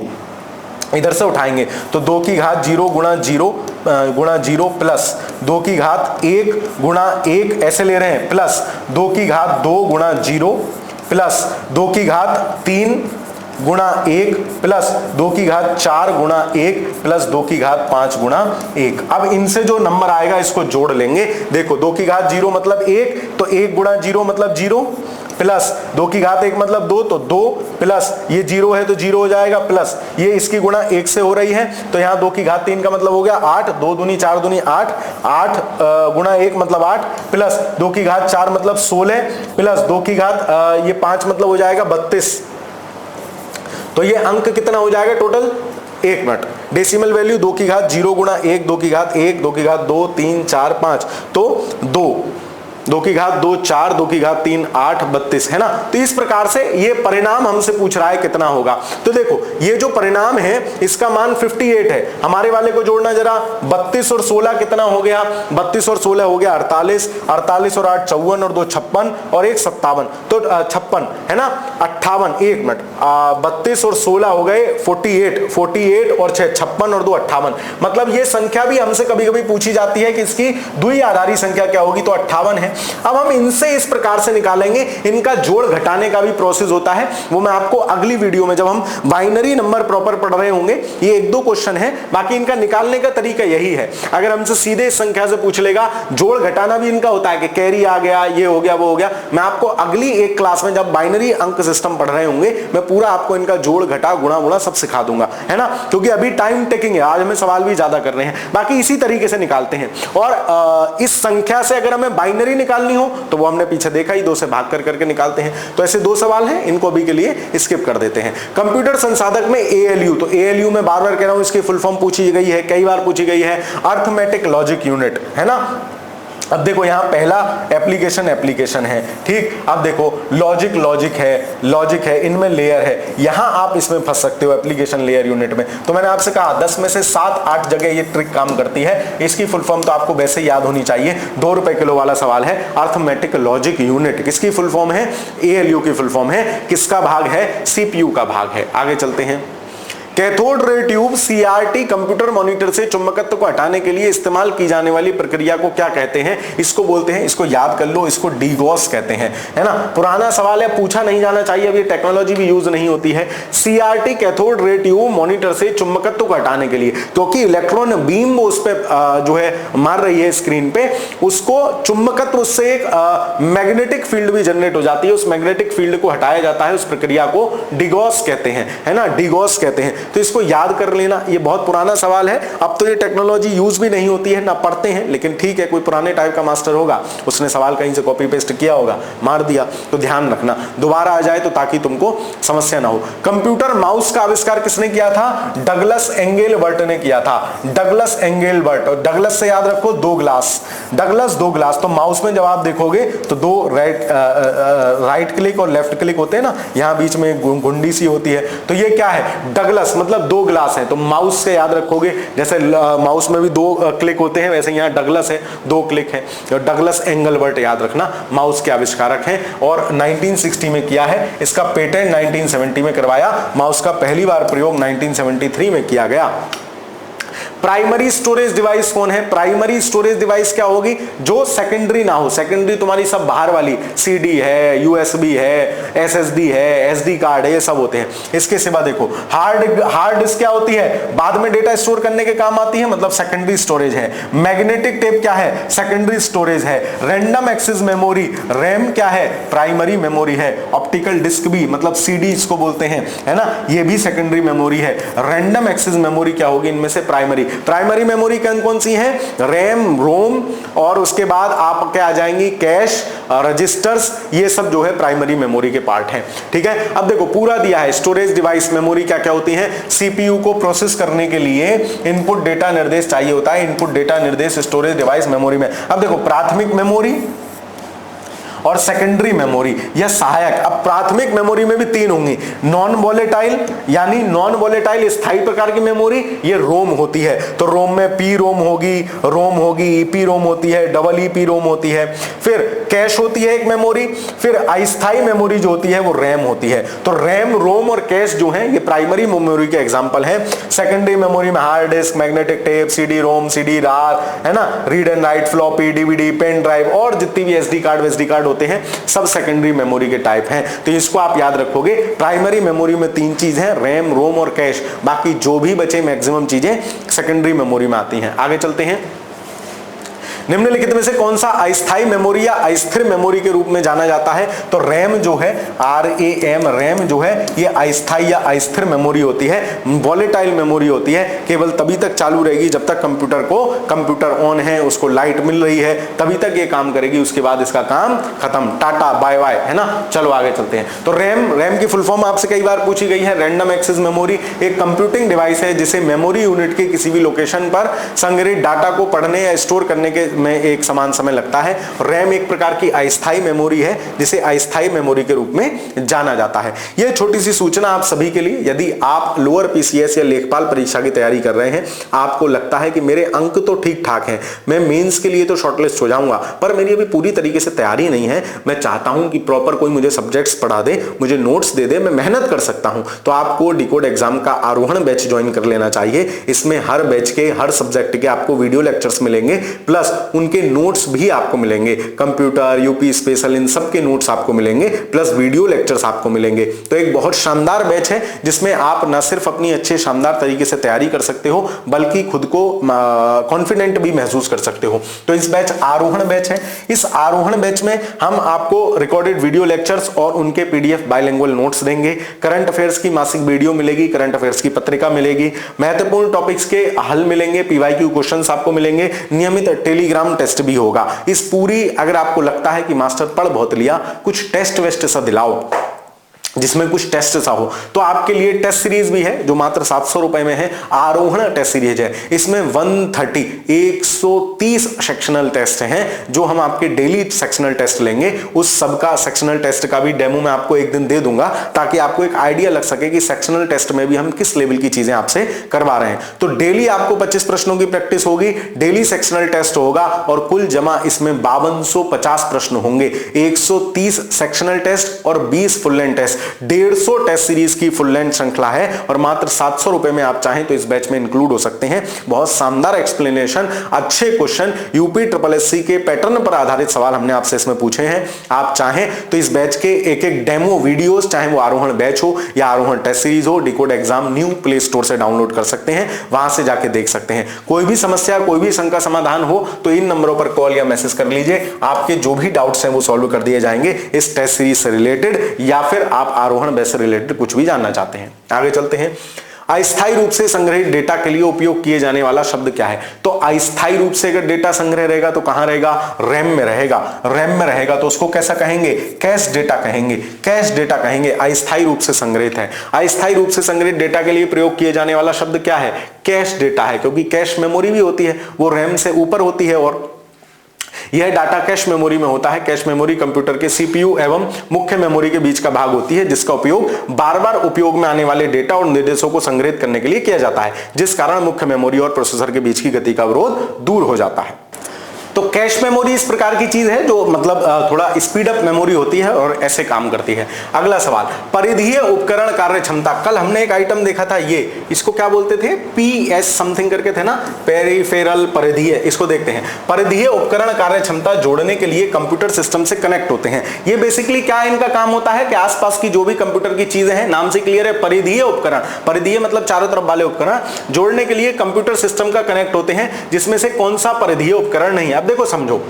इधर से उठाएंगे तो 2 की घात 0 गुणा 0 प्लस 2 की घात 1 गुणा 1 ऐसे ले रहे हैं, प्लस 2 की घात 2 गुणा 0 प्लस 2 की घात 3 गुणा 1 प्लस 2 की घात 4 गुणा 1 प्लस 2 की घात 5 गुणा 1। अब इनसे जो नंबर आएगा इसको जोड़ लेंगे। देखो 2 की घात 0 मतलब 1, तो 1 गुणा 0 मतलब 0, प्लस 2 की घात 1 मतलब 2, तो 2 प्लस ये 0 है तो 0 हो जाएगा, प्लस ये इसकी गुणा 1 से हो रही है तो यहाँ 2 की घात 3 का मतलब हो गया 8, 2 दूनी 4 दूनी 8, 8 गुणा 1 मतलब 8, प्लस 2 की घात 4 मतलब 16, प्लस 2 की घात ये 5 मतलब हो जाएगा 32। तो ये अंक कितना हो जाएगा टोटल? 1 मिनट। डेसिमल वैल्यू 2 की घात 0 गुणा 1, 2 की घात 1, 2 की घात 2, 3, 4, 5, तो 2 की घात 2 4, 2 की घात 3 8, 32 है ना। तो इस प्रकार से ये परिणाम हमसे पूछ रहा है कितना होगा। तो देखो ये जो परिणाम है इसका मान 58 है। हमारे वाले को जोड़ना जरा, 32 और 16 कितना हो गया? 32 और 16 हो गया 48, 48 और 8 54 और 2 56 और 1 57, तो 56 है ना, 58, 1 मिनट, 32 और 16 हो गए 48, 48 और 6 56 और 2 58। मतलब ये संख्या भी हमसे कभी कभी पूछी जाती है कि इसकी द्वि आधारी संख्या क्या होगी, तो 58 है। अब हम इनसे इस प्रकार से निकालेंगे, इनका जोड़ घटाने का भी प्रोसेस होता है, वो मैं आपको अगली वीडियो में जब हम बाइनरी नंबर प्रॉपर पढ़ रहे होंगे, ये 1-2 क्वेश्चन है, बाकी इनका निकालने का तरीका यही है। अगर हमसे सीधे इस संख्या से पूछ लेगा, जोड़ घटाना भी इनका होता है कि कैरी आ गया, ये हो गया, वो हो गया। मैं आपको अगली एक क्लास में जब बाइनरी अंक सिस्टम पढ़ रहे होंगे, मैं पूरा आपको इनका जोड़ घटा गुणा गुणा सब सिखा दूंगा, है ना, क्योंकि अभी टाइम टेकिंग है, आज हमें सवाल भी ज्यादा कर रहे हैं। बाकी इसी तरीके से निकालते हैं। और इस संख्या से अगर हमें बाइनरी निकालनी हो तो वो हमने पीछे देखा ही, 2 से भाग कर करके निकालते हैं। तो ऐसे 2 सवाल हैं, इनको अभी के लिए स्किप कर देते हैं। कंप्यूटर संसाधक में ALU, तो ALU में बार बार कह रहा हूं इसकी फुल फॉर्म पूछी गई है, कई बार पूछी गई है, अर्थमेटिक लॉजिक यूनिट, है ना। अब देखो यहां पहला एप्लीकेशन है, ठीक। अब देखो लॉजिक है, इनमें लेयर है, यहां आप इसमें फंस सकते हो एप्लीकेशन लेयर यूनिट में। तो मैंने आपसे कहा 10 में से 7-8 जगह ये ट्रिक काम करती है। इसकी फुल फॉर्म तो आपको वैसे याद होनी चाहिए, 2 रुपए किलो वाला सवाल है। अर्थमेटिक लॉजिक यूनिट किसकी फुल फॉर्म है? ALU की फुल फॉर्म है। किसका भाग है? CPU का भाग है। आगे चलते हैं। Cathode ray tube CRT computer monitor से चुंबकत्व को हटाने के लिए इस्तेमाल की जाने वाली प्रक्रिया को क्या कहते हैं? इसको बोलते हैं, इसको याद कर लो, इसको डीगॉस कहते हैं, है ना। पुराना सवाल है, पूछा नहीं जाना चाहिए, अब ये टेक्नोलॉजी भी यूज नहीं होती है। CRT cathode ray tube monitor से चुंबकत्व को हटाने के लिए, क्योंकि इलेक्ट्रॉन बीम वो उस पर जो है मार रही है स्क्रीन पे, उसको चुंबकत्व, उससे एक मैग्नेटिक फील्ड भी जनरेट हो जाती है, उस मैग्नेटिक फील्ड को हटाया जाता है, उस प्रक्रिया को डीगॉस कहते हैं, है ना, डीगॉस कहते हैं। तो इसको याद कर लेना, ये बहुत पुराना सवाल है, अब तो ये टेक्नोलॉजी यूज भी नहीं होती है, ना पढ़ते हैं, लेकिन ठीक है, कोई पुराने टाइप का मास्टर होगा, उसने सवाल कहीं से कॉपी पेस्ट किया होगा, मार दिया, तो ध्यान रखना दोबारा आ जाए तो, ताकि तुमको समस्या ना हो। कंप्यूटर माउस का आविष्कार किसने किया था? डगलस एंगेलबर्ट ने किया था, डगलस एंगेलबर्ट। और डगलस से याद रखो 2 ग्लास, डगलस 2 ग्लास। तो माउस में जब आप देखोगे तो 2 राइट क्लिक और लेफ्ट क्लिक होते हैं ना, यहां बीच में गुंडी सी होती है, तो ये क्या है? डगलस मतलब 2 ग्लास है। तो माउस से याद रखोगे, जैसे माउस में भी 2 क्लिक होते हैं, वैसे यहाँ डगलस है, 2 क्लिक है। तो डगलस एंगलबर्ट याद रखना, माउस के आविष्कारक हैं, और 1960 में किया है। इसका पेटेंट 1970 में करवाया। माउस का पहली बार प्रयोग 1973 में किया गया। प्राइमरी स्टोरेज डिवाइस कौन है? प्राइमरी स्टोरेज डिवाइस क्या होगी? जो सेकेंडरी ना हो। सेकेंडरी तुम्हारी सब बाहर वाली, CD है, USB है, SSD है, SD कार्ड है, ये सब होते हैं। इसके सिवा देखो हार्ड डिस्क क्या होती है? बाद में डेटा स्टोर करने के काम आती है, मतलब सेकेंडरी स्टोरेज है। मैग्नेटिक टेप क्या है? सेकेंडरी स्टोरेज है। रैंडम एक्सेस मेमोरी, रैम क्या है? प्राइमरी मेमोरी है। ऑप्टिकल डिस्क भी, मतलब CD इसको बोलते हैं, है ना, ये भी सेकेंडरी मेमोरी है। रैंडम एक्सेस मेमोरी क्या होगी इनमें से? प्राइमरी मेमोरी कौन सी है? रैम, रोम, और उसके बाद आप क्या आ जाएंगी? कैश, रजिस्टर्स, ये सब जो है प्राइमरी मेमोरी के पार्ट हैं। ठीक है, अब देखो पूरा दिया है। स्टोरेज डिवाइस मेमोरी क्या क्या होती है? CPU को प्रोसेस करने के लिए इनपुट डेटा निर्देश चाहिए होता है, इनपुट डेटा निर्देश स्टोरेज डिवाइस मेमोरी में। अब देखो प्राथमिक मेमोरी और सेकेंडरी मेमोरी या सहायक। अब प्राथमिक मेमोरी में भी तीन होंगी, नॉन वॉलेटाइल यानी नॉन वॉलेटाइल स्थायी प्रकार की मेमोरी, ये रोम होती है। तो रोम में पी रोम होगी, ईपी रोम होती है, डबल ईपी रोम होती है। फिर कैश होती है एक मेमोरी। फिर अस्थायी मेमोरी जो होती है वो रैम होती है। तो रैम, रोम और कैश जो है ये प्राइमरी मेमोरी के एग्जांपल हैं। सेकेंडरी मेमोरी में hard disk, magnetic tape, CD ROM, CD रार, है ना, read and write, floppy, DVD, pen drive और जितनी भी एसडी कार्ड वेसडी कार्ड होते हैं सब सेकेंडरी मेमोरी के टाइप हैं। तो इसको आप याद रखोगे। प्राइमरी मेमोरी में तीन चीज है, रैम, रोम और कैश। बाकी जो भी बचे मैक्सिमम चीजें सेकेंडरी मेमोरी में आती हैं। आगे चलते हैं। निम्नलिखित में से कौन सा अस्थायी मेमोरी या अस्थिर मेमोरी के रूप में जाना जाता है? तो रैम जो है, RAM, रैम जो है ये अस्थायी या अस्थिर मेमोरी होती है, वॉलेटाइल मेमोरी होती है। केवल तभी तक चालू रहेगी जब तक कंप्यूटर ऑन है, उसको लाइट मिल रही है, तभी तक ये काम करेगी। उसके बाद इसका काम खत्म, टाटा बाय बाय, है ना। चलो आगे चलते हैं। तो रैम की फुल फॉर्म आपसे कई बार पूछी गई है। रैंडम एक्सेस मेमोरी एक कंप्यूटिंग डिवाइस है जिसे मेमोरी यूनिट के किसी भी लोकेशन पर संग्रहित डाटा को पढ़ने या स्टोर करने के में एक समान समय लगता है। रैम एक प्रकार की अस्थायी मेमोरी है जिसे अस्थायी मेमोरी के रूप में जाना जाता है। यह छोटी सी सूचना आप सभी के लिए, यदि आप लोअर पीसीएस या लेखपाल परीक्षा की तैयारी कर रहे हैं, आपको लगता है कि मेरे अंक तो ठीक ठाक हैं, मैं मेंस के लिए तो शॉर्टलिस्ट हो जाऊंगा, पर मेरी अभी पूरी तरीके से तैयारी नहीं है, मैं चाहता हूं कि प्रॉपर कोई मुझे सब्जेक्ट्स पढ़ा दे, मुझे नोट्स दे दे, मैं मेहनत कर सकता हूं, तो आपको डिकोड एग्जाम का आरोहण बैच ज्वाइन कर लेना चाहिए। इसमें हर बैच के हर सब्जेक्ट के आपको वीडियो लेक्चर्स मिलेंगे, प्लस उनके नोट्स भी आपको मिलेंगे। कंप्यूटर, यूपी स्पेशल, इन सब के नोट्स आपको मिलेंगे, प्लस वीडियो लेक्चर्स आपको मिलेंगे। तो एक बहुत शानदार बैच है जिसमें आप न सिर्फ अपनी अच्छे शानदार तरीके से तैयारी कर सकते हो, बल्कि खुद को कॉन्फिडेंट भी महसूस कर सकते हो। तो इस बैच आरोहण बैच है। इस आरोहण बैच में हम आपको रिकॉर्डेड वीडियो लेक्चर्स और उनके पीडीएफ बाइलिंगुअल नोट्स देंगे, करंट अफेयर्स की मासिक वीडियो मिलेगी, करंट अफेयर्स की पत्रिका मिलेगी, महत्वपूर्ण टॉपिक्स के हल मिलेंगे, पीवाईक्यू क्वेश्चंस आपको मिलेंगे, नियमित टेलीग्राम टेस्ट भी होगा। इस पूरी, अगर आपको लगता है कि मास्टर पढ़ बहुत लिया, कुछ टेस्ट वेस्ट सा दिलाओ जिसमें कुछ टेस्ट सा हो, तो आपके लिए टेस्ट सीरीज भी है जो मात्र 700 रुपए में है। आरोहण टेस्ट सीरीज है, इसमें 130 सेक्शनल टेस्ट हैं जो हम आपके डेली सेक्शनल टेस्ट लेंगे। उस सबका सेक्शनल टेस्ट का भी डेमो मैं आपको एक दिन दे दूंगा, ताकि आपको एक आइडिया लग सके कि सेक्शनल टेस्ट में भी हम किस लेवल की चीजें आपसे करवा रहे हैं। तो डेली आपको 25 प्रश्नों की प्रैक्टिस होगी, डेली सेक्शनल टेस्ट होगा और कुल जमा इसमें 5250 प्रश्न होंगे। 130 सेक्शनल टेस्ट और 20 full length test, 150 test series की फुल लेंथ श्रृंखला है और मात्र 700 रुपए में आप चाहें तो इस बैच में इंक्लूड हो सकते हैं। बहुत शानदार एक्सप्लेनेशन, अच्छे क्वेश्चन, यूपी ट्रिपल एससी के पैटर्न पर आधारित सवाल हमने आपसे इसमें पूछे हैं। आप चाहें तो इस बैच के एक एक डेमो वीडियोस, चाहे वो आरोहण बैच हो या आरोहण टेस्ट सीरीज हो, decode exam new play store से डाउनलोड कर सकते हैं, वहां से जाके देख सकते हैं। कोई भी समस्या, कोई भी शंका समाधान हो तो इन नंबरों पर कॉल या मैसेज कर लीजिए, आपके जो भी डाउट्स हैं वो सॉल्व कर दिए जाएंगे इस टेस्ट सीरीज से रिलेटेड, या फिर आप आरोहण बैच से रिलेटेड कुछ भी जानना चाहते हैं। आगे चलते हैं। अस्थायी रूप से संग्रहित डेटा के लिए उपयोग किए जाने वाला शब्द क्या है? तो अस्थायी रूप से अगर डेटा संग्रह रहेगा तो कहां रहेगा? रैम में रहेगा। रैम में रहेगा तो उसको कैसा कहेंगे? कैश डेटा कहेंगे। कैश डेटा कहेंगे, अस्थायी रूप से संग्रहित है। अस्थायी रूप से संग्रहित डेटा के लिए प्रयोग किए जाने वाला शब्द क्या है? कैश डेटा है, क्योंकि कैश मेमोरी भी होती है, वो रैम से ऊपर होती है और यह डाटा कैश मेमोरी में होता है। कैश मेमोरी कंप्यूटर के सीपीयू एवं मुख्य मेमोरी के बीच का भाग होती है, जिसका उपयोग बार बार उपयोग में आने वाले डेटा और निर्देशों को संग्रहित करने के लिए किया जाता है, जिस कारण मुख्य मेमोरी और प्रोसेसर के बीच की गति का अवरोध दूर हो जाता है। तो कैश मेमोरी इस प्रकार की चीज है जो मतलब थोड़ा स्पीड अप मेमोरी होती है और ऐसे काम करती है। अगला सवाल, परिधीय उपकरण कार्य क्षमता। कल हमने एक आइटम देखा था, ये इसको क्या बोलते थे? PS समथिंग करके थे ना, पेरिफेरल परिधीय। इसको देखते हैं। परिधीय उपकरण कार्य क्षमता जोड़ने के लिए कंप्यूटर सिस्टम से कनेक्ट होते हैं। ये बेसिकली क्या इनका काम होता है कि आसपास की जो भी कंप्यूटर की चीजें हैं, नाम से क्लियर है, परिधीय उपकरण, परिधीय मतलब चारों तरफ वाले उपकरण जोड़ने के लिए कंप्यूटर सिस्टम का कनेक्ट होते हैं, जिसमें से कौन सा परिधीय उपकरण नहीं है? अब देखो समझो,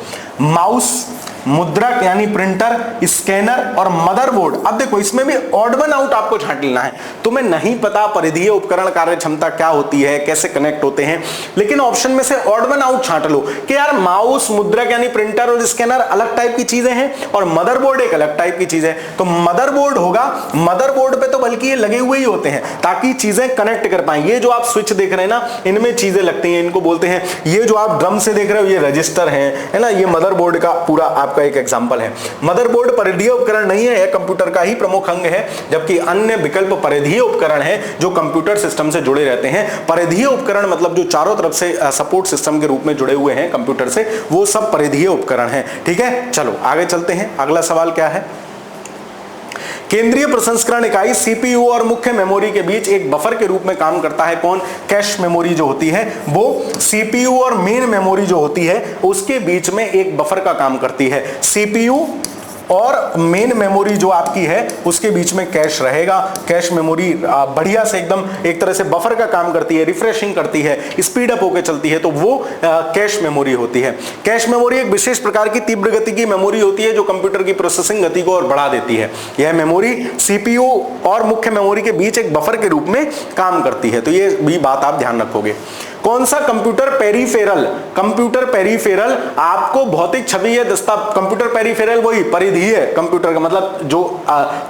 माउस, मुद्रक यानी प्रिंटर, स्कैनर और मदरबोर्ड। अब देखो इसमें भी ऑड वन आउट आपको छांट लेना है। तुम्हें नहीं पता परिधीय उपकरण कार्य क्षमता क्या होती है, कैसे कनेक्ट होते हैं, लेकिन ऑप्शन में से ऑड वन आउट छांट लो कि यार माउस, मुद्रक यानी प्रिंटर और स्कैनर अलग टाइप की चीजें हैं और मदरबोर्ड एक अलग टाइप की चीज है। तो मदरबोर्ड होगा, मदरबोर्ड पे तो बल्कि ये लगे हुए ही होते हैं ताकि चीजें कनेक्ट कर पाए। ये जो आप स्विच देख रहे हैं ना, इनमें चीजें लगती हैं, इनको बोलते हैं, ये जो आप ड्रम से देख रहे हो ये रजिस्टर है ना, ये मदरबोर्ड का पूरा आपका आपका एक एग्जांपल है। मदरबोर्ड परिधीय उपकरण नहीं है, यह कंप्यूटर का ही प्रमुख अंग है, जबकि अन्य विकल्प परिधीय उपकरण है जो कंप्यूटर सिस्टम से जुड़े रहते हैं। परिधीय उपकरण मतलब जो चारों तरफ से सपोर्ट सिस्टम के रूप में जुड़े हुए हैं कंप्यूटर से, वो सब परिधीय उपकरण हैं। ठीक है, चलो आगे चलते हैं। अगला सवाल क्या है? केंद्रीय प्रसंस्करण इकाई सीपीयू और मुख्य मेमोरी के बीच एक बफर के रूप में काम करता है। कौन? कैश मेमोरी जो होती है वो सीपीयू और मेन मेमोरी जो होती है उसके बीच में एक बफर का काम करती है। सीपीयू और मेन मेमोरी जो आपकी है उसके बीच में कैश रहेगा। कैश मेमोरी बढ़िया से एकदम एक तरह से बफर का काम करती है, रिफ्रेशिंग करती है, स्पीड अप होकर चलती है, तो वो कैश मेमोरी होती है। कैश मेमोरी एक विशेष प्रकार की तीव्र गति की मेमोरी होती है जो कंप्यूटर की प्रोसेसिंग गति को और बढ़ा देती है। यह मेमोरी सीपीयू और मुख्य मेमोरी के बीच एक बफर के रूप में काम करती है, तो ये भी बात आप ध्यान रखोगे। कौन सा कंप्यूटर पेरिफेरल? कंप्यूटर पेरिफेरल आपको भौतिक छवि या कंप्यूटर पेरिफेरल वही परिधीय कंप्यूटर का मतलब जो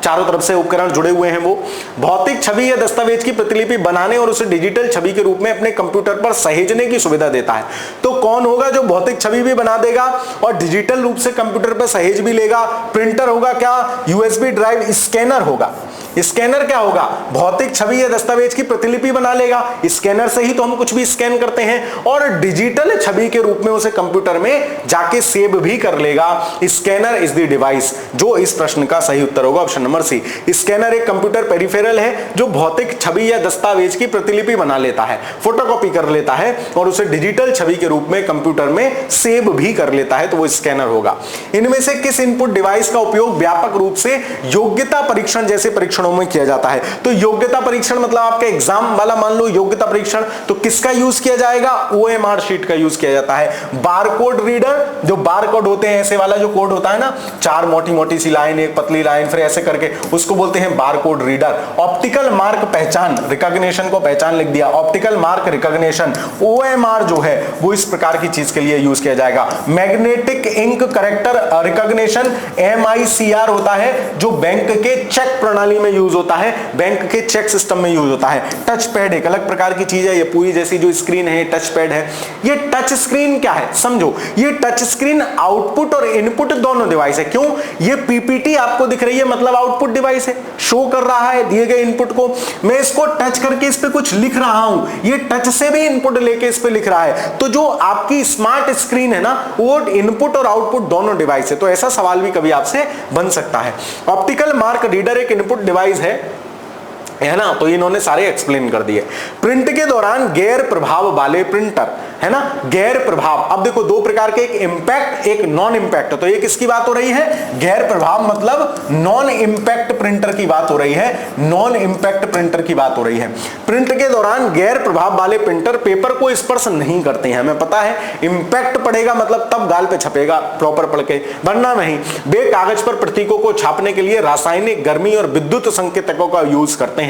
चारों तरफ से उपकरण जुड़े हुए हैं, वो भौतिक छवि या दस्तावेज की प्रतिलिपि बनाने और उसे डिजिटल छवि के रूप में अपने कंप्यूटर पर सहेजने की सुविधा देता है। तो कौन होगा जो भौतिक छवि भी बना देगा और डिजिटल रूप से कंप्यूटर पर सहेज भी लेगा? प्रिंटर होगा क्या? USB drive? स्कैनर होगा। स्कैनर क्या होगा? भौतिक छवि या दस्तावेज की प्रतिलिपि बना लेगा। स्कैनर से ही तो हम कुछ भी स्कैन करते हैं और डिजिटल छवि के रूप में उसे कंप्यूटर में जाके सेव भी कर लेगा। स्कैनर इज द डिवाइस, जो इस प्रश्न का सही उत्तर होगा ऑप्शन नंबर सी। स्कैनर एक कंप्यूटर पेरिफेरल है जो भौतिक छवि या दस्तावेज की प्रतिलिपि बना लेता है, फोटोकॉपी कर लेता है और उसे डिजिटल छवि के रूप में कंप्यूटर में सेव भी कर लेता है, तो वो स्कैनर होगा। इनमें से किस इनपुट डिवाइस का उपयोग व्यापक रूप से योग्यता परीक्षण जैसे परीक्षणों में किया जाता है? तो योग्यता परीक्षण मतलब आपका एग्जाम वाला मान लो योग्यता परीक्षण, तो किसका यूज किया जाएगा? ओएमआर शीट का यूज किया जाता है। बारकोड रीडर, जो बारकोड होते हैं ऐसे वाला जो कोड होता है ना, चार मोटी मोटी सी लाइन, एक पतली लाइन, फिर ऐसे करके, उसको बोलते हैं बारकोड रीडर। ऑप्टिकल मार्क पहचान, रिकॉग्निशन को पहचान लिख दिया, ऑप्टिकल मार्क रिकॉग्निशन, ओएमआर जो है वो इस प्रकार की चीज के लिए यूज किया जाएगा। Magnetic ink character recognition MICR होता है जो बैंक के चेक प्रणाली में यूज होता है, बैंक के चेक सिस्टम में यूज होता है। टच पैड एक अलग प्रकार की चीज है, ये पूरी जैसी जो स्क्रीन है टच पैड है। ये टच स्क्रीन क्या है समझो, ये टच स्क्रीन आउटपुट और इनपुट दोनों डिवाइस है। क्यों? ये पीपीटी आपको दिख रही है मतलब आउटपुट डिवाइस है, शो कर रहा है दिए गए इनपुट को। मैं इसको टच करके इस पे कुछ लिख रहा हूं, ये टच से भी इनपुट लेके इस पे लिख रहा है, तो जो आपकी स्मार्ट स्क्रीन है ना वो इनपुट और आउटपुट दोनों डिवाइस है। तो ऐसा सवाल भी कभी आपसे बन सकता है। ऑप्टिकल मार्क रीडर एक इनपुट डिवाइस है ना, तो इन्होंने सारे एक्सप्लेन कर दिए। प्रिंट के दौरान गैर प्रभाव वाले प्रिंटर, है ना, गैर प्रभाव। अब देखो दो प्रकार के, एक इंपैक्ट एक नॉन इंपैक्ट, तो ये किसकी बात हो रही है? गैर प्रभाव मतलब नॉन इंपैक्ट प्रिंटर की बात हो रही है, नॉन इंपैक्ट प्रिंटर की बात हो रही है। प्रिंट के दौरान गैर प्रभाव वाले प्रिंटर पेपर को स्पर्श नहीं करते हैं, हमें पता है। इंपैक्ट पड़ेगा मतलब तब गाल पे छपेगा प्रॉपर पढ़ के, वरना नहीं। वे कागज पर प्रतीकों को छापने के लिए रासायनिक, गर्मी और विद्युत संकेतकों का यूज करते हैं।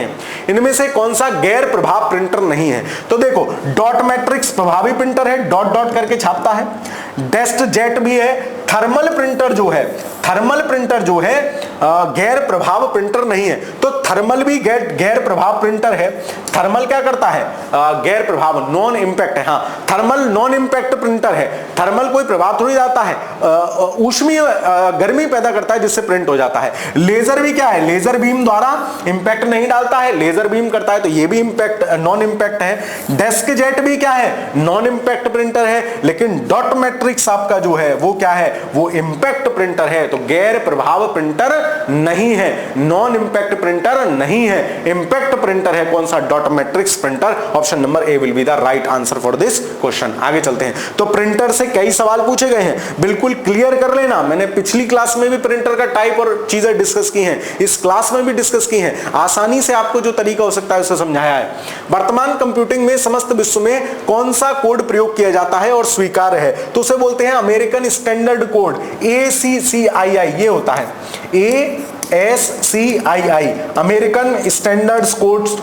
इनमें से कौन सा गैर प्रभाव प्रिंटर नहीं है? तो देखो डॉट मैट्रिक्स प्रभावी प्रिंटर है, डॉट डॉट करके छापता है। डेस्ट जेट भी है। थर्मल प्रिंटर जो है, थर्मल प्रिंटर जो है गैर प्रभाव प्रिंटर नहीं है, तो थर्मल भी गैर प्रभाव प्रिंटर है। थर्मल क्या करता है? गैर प्रभाव, नॉन इंपैक्ट है। हाँ, थर्मल नॉन इंपैक्ट प्रिंटर है। थर्मल कोई प्रभाव थोड़ी जाता है, ऊष्मीय गर्मी पैदा करता है जिससे प्रिंट हो जाता है। लेजर भी क्या है? लेजर बीम द्वारा इंपैक्ट नहीं डालता है, लेजर बीम करता है, तो ये भी इंपैक्ट नॉन इंपैक्ट है। डेस्क जेट भी क्या है? नॉन इंपैक्ट प्रिंटर है। लेकिन डॉट मैट्रिक्स आपका जो है वो क्या है? वो इंपैक्ट प्रिंटर है, तो गैर प्रभाव प्रिंटर नहीं है, नॉन इंपैक्ट प्रिंटर नहीं है, इंपैक्ट प्रिंटर है। कौन सा? Dot matrix printer. Option number A will be the right answer for this question. आगे चलते हैं। तो प्रिंटर से कई सवाल पूछे गए हैं, बिल्कुल क्लियर कर लेना। मैंने पिछली क्लास में भी प्रिंटर का टाइप और चीजें डिस्कस की हैं, इस क्लास में भी डिस्कस की हैं, आसानी से आपको जो तरीका हो सकता है उसे समझाया है। वर्तमान कंप्यूटिंग में समस्त विश्व में कौन सा कोड प्रयोग किया जाता है और स्वीकार्य है? तो उसे बोलते हैं अमेरिकन स्टैंडर्ड कोड, ACCII ये होता है। ASCII, American standard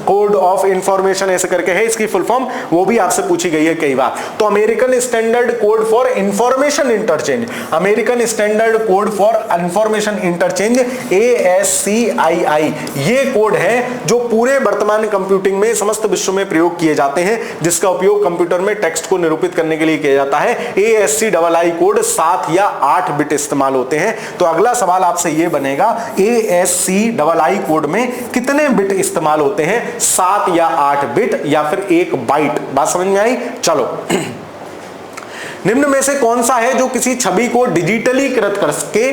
code of information ऐसे करके है इसकी फुल फॉर्म, वो भी आपसे पूछी गई है कई बार। तो American standard code for information interchange, American standard code for information interchange ASCII, ये कोड है जो पूरे वर्तमान कंप्यूटिंग में समस्त विश्व में प्रयोग किए जाते हैं, जिसका उपयोग कंप्यूटर में टेक्स्ट को निरूपित करने के लिए किया जाता है। ASCII कोड 7 या 8 बिट इस्तेमाल होते हैं। तो अगला सवाल आपसे ये बनेगा, ASCII कोड में कितने बिट इस्तेमाल होते हैं, 7 या 8 बिट या फिर 1 बाइट। बात समझ में आई? चलो निम्न में से कौन सा है जो किसी छवि को डिजिटलीकृत करके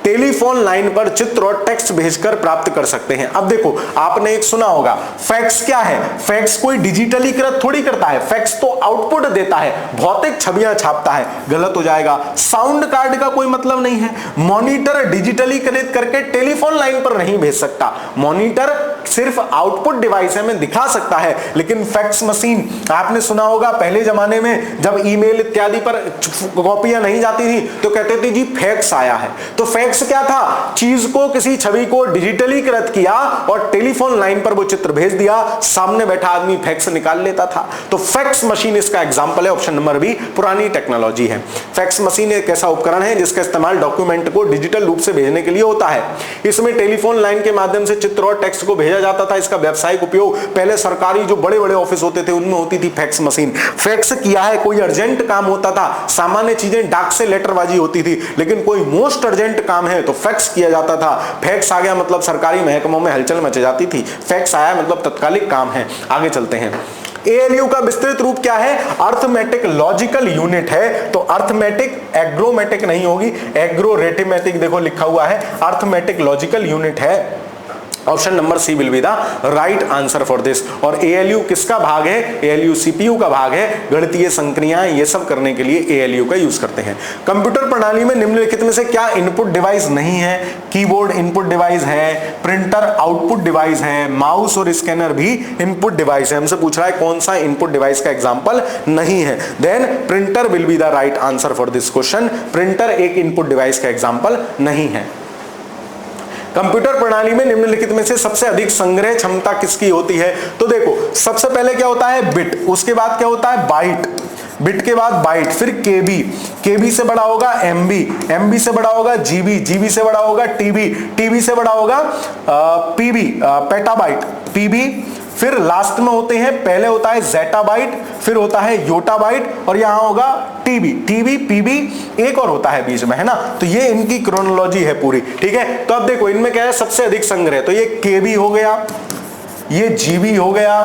टेलीफोन लाइन पर चित्र और टेक्स्ट भेजकर प्राप्त कर सकते हैं। अब देखो, आपने एक सुना होगा, फैक्स क्या है? फैक्स कोई डिजिटलीकृत थोड़ी करता है, फैक्स तो आउटपुट देता है, भौतिक छवियां छापता है। गलत हो जाएगा। साउंड कार्ड का कोई मतलब नहीं है। मॉनिटर डिजिटलीकृत करके टेलीफोन लाइन पर नहीं भेज सकता। मॉनिटर सिर्फ आउटपुट डिवाइस है, में दिखा सकता है, लेकिन फैक्स मशीन, आपने सुना होगा पहले जमाने में जब ईमेल इत्यादि पर कॉपियां नहीं जाती थी तो कहते थे जी फैक्स आया है। तो फैक्स क्या था? चीज को, किसी छवि को डिजिटलीकृत किया और टेलीफोन लाइन पर वो चित्र भेज दिया, सामने बैठा आदमी फैक्स निकाल लेता था। तो फैक्स मशीन इसका एग्जांपल है। ऑप्शन नंबर बी पुरानी टेक्नोलॉजी है। फैक्स मशीन एक ऐसा उपकरण है जिसका इस्तेमाल डॉक्यूमेंट को डिजिटल रूप से भेजने के लिए होता है। इसमें टेलीफोन लाइन के माध्यम से चित्र और टेक्स्ट को भेजा जाता था। इसका व्यावसायिक उपयोग पहले सरकारी जो बड़े बड़े ऑफिस होते थे उनमें होती थी फैक्स मशीन। फैक्स किया है, कोई अर्जेंट काम होता था, सामान्य चीजें डाक से लेटरबाजी होती थी, लेकिन कोई मोस्ट अर्जेंट काम है तो फैक्स किया जाता था। फैक्स आ गया मतलब सरकारी महकमों में हलचल मच जाती थी। फैक्स आया मतलब तत्कालिक काम है। आगे चलते हैं। ALU का विस्तृत रूप क्या है? अर्थमेटिक लॉजिकल यूनिट है। तो अर्थमेटिक, एग्रोमेटिक नहीं होगी, एग्रोरेटिमेटिक देखो लिखा हुआ है, अर्थमेटिक लॉजिकल यूनिट है। Option number C will be the right answer for this. और ALU किसका भाग है? ALU CPU का भाग है। गणितीय संक्रियाएं ये सब करने के लिए ALU का यूज करते हैं। कंप्यूटर प्रणाली में निम्नलिखित में से क्या इनपुट डिवाइस नहीं है? कीबोर्ड इनपुट डिवाइस है, प्रिंटर आउटपुट डिवाइस है, माउस और स्कैनर भी इनपुट डिवाइस है। हमसे पूछ रहा है कौन सा इनपुट डिवाइस का एग्जांपल नहीं है। Then printer will be the right answer for this question. Printer एक इनपुट डिवाइस का एग्जांपल नहीं है। कंप्यूटर प्रणाली में निम्नलिखित में से सबसे अधिक संग्रह क्षमता किसकी होती है? तो देखो, सबसे पहले क्या होता है? बिट, उसके बाद क्या होता है? बाइट, बिट के बाद बाइट, फिर केबी, केबी से बड़ा होगा एमबी, एमबी से बड़ा होगा जीबी, जीबी से बड़ा होगा टीबी, टीबी से बड़ा होगा पीबी, पेटाबाइट, पीबी, फिर लास्ट में होते हैं, पहले होता है जेटाबाइट, फिर होता है योटाबाइट, और यहां होगा टीबी, टीबी, पीबी, एक और होता है बीच में, है ना। तो ये इनकी क्रोनोलॉजी है पूरी, ठीक है। तो अब देखो इनमें क्या है सबसे अधिक संग्रह, तो ये केबी हो गया, ये जीबी हो गया,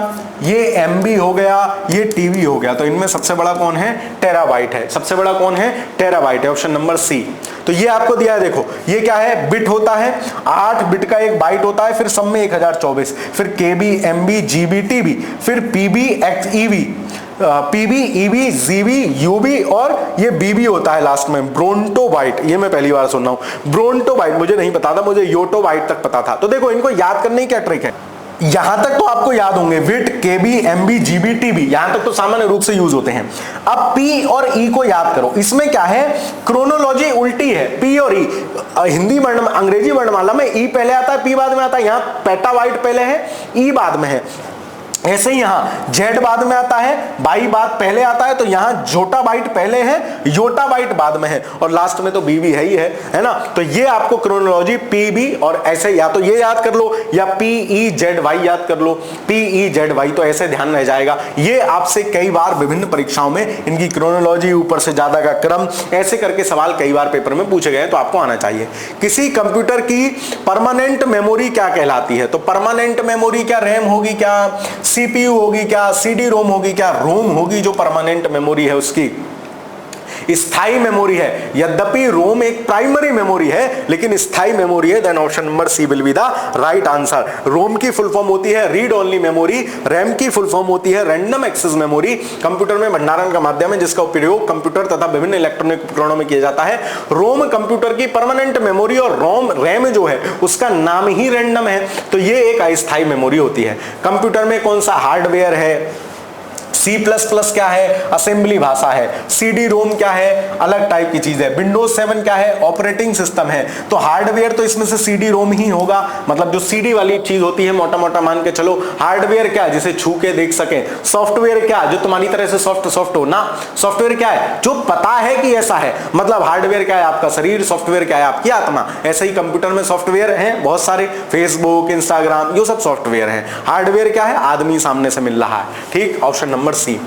ये एमबी हो गया, ये टीबी हो गया। तो इनमें सबसे बड़ा कौन है? टेराबाइट है। सबसे बड़ा कौन है? टेराबाइट है। Option number C. तो ये आपको दिया है, देखो ये क्या है? बिट होता है, 8 बिट का एक बाइट होता है, फिर सब में 1024, फिर केबी, एमबी, जीबी, टीबी, फिर पीबी, एक्सईवी, पीबी, ईबी, जीबी, यूबी, और ये बीबी होता है लास्ट में, ब्रोंटोबाइट। ये मैं पहली बार सुन रहा हूं, ब्रोंटोबाइट मुझे नहीं पता था, मुझे योटोबाइट तक पता था। तो देखो इनको याद करने की क्या ट्रिक है, यहां तक तो आपको याद होंगे, विट, केबी, एमबी, जीबी, टीबी, यहां तक तो सामान्य रूप से यूज होते हैं। अब पी और ई को याद करो, इसमें क्या है? क्रोनोलॉजी उल्टी है। पी और ई, हिंदी वर्ण, अंग्रेजी वर्णमाला में ई पहले आता है, पी बाद में आता है। यहां पेटाबाइट पहले है, ई बाद में है। ऐसे ही यहां जेड बाद में आता है, बाई बाद पहले आता है, तो यहां जोटाबाइट पहले है, योटाबाइट बाद में है, और लास्ट में तो बी भी है ही है ना। तो ये आपको क्रोनोलॉजी पी बी, और ऐसे या तो ये याद कर लो या पी ई जेड वाई याद कर लो, पी ई जेड वाई, तो ऐसे ध्यान रह जाएगा। ये आपसे कई बार विभिन्न परीक्षाओं में इनकी क्रोनोलॉजी, ऊपर से ज्यादा का क्रम, ऐसे करके सवाल कई बार पेपर में पूछे गए, तो आपको आना चाहिए। किसी कंप्यूटर की परमानेंट मेमोरी क्या कहलाती है? तो परमानेंट मेमोरी क्या रैम होगी, क्या सीपीयू होगी, क्या सीडी रोम होगी, क्या रोम होगी? जो परमानेंट मेमोरी है उसकी स्थायी मेमोरी है। यद्यपि रोम एक प्राइमरी मेमोरी है लेकिन स्थायी मेमोरी है। Then option number C will be the right answer. ROM की फुल फॉर्म होती है रीड ओनली मेमोरी, रैम की फुल फॉर्म होती है रैंडम एक्सेस मेमोरी। कंप्यूटर में भंडारण का माध्यम है जिसका उपयोग कंप्यूटर तथा विभिन्न इलेक्ट्रॉनिक उपकरणों में किया जाता है। रोम कंप्यूटर की परमानेंट मेमोरी, और रोम रैम जो है उसका नाम ही रैंडम है, तो ये एक अस्थायी मेमोरी होती है। कंप्यूटर में कौन सा हार्डवेयर है? C++ क्या है, असेंबली भाषा है। CD-ROM क्या है, अलग टाइप की चीज है। Windows 7 क्या है, ऑपरेटिंग सिस्टम है। तो हार्डवेयर तो इसमें से CD-ROM ही होगा, मतलब जो CD वाली चीज होती है, मोटा मोटा मान के चलो। हार्डवेयर क्या, जिसे छू के देख सके। सॉफ्टवेयर क्या, जो तुम्हारी तरह से सॉफ्ट हो ना। सॉफ्टवेयर क्या है, जो पता है कि ऐसा है, मतलब हार्डवेयर क्या है आपका शरीर, सॉफ्टवेयर क्या है आपकी आत्मा। ऐसे ही कंप्यूटर में सॉफ्टवेयर हैं बहुत सारे, फेसबुक, इंस्टाग्राम, ये सब सॉफ्टवेयर हैं। हार्डवेयर क्या है, आदमी सामने से मिल रहा है। ठीक, ऑप्शन नंबर सी।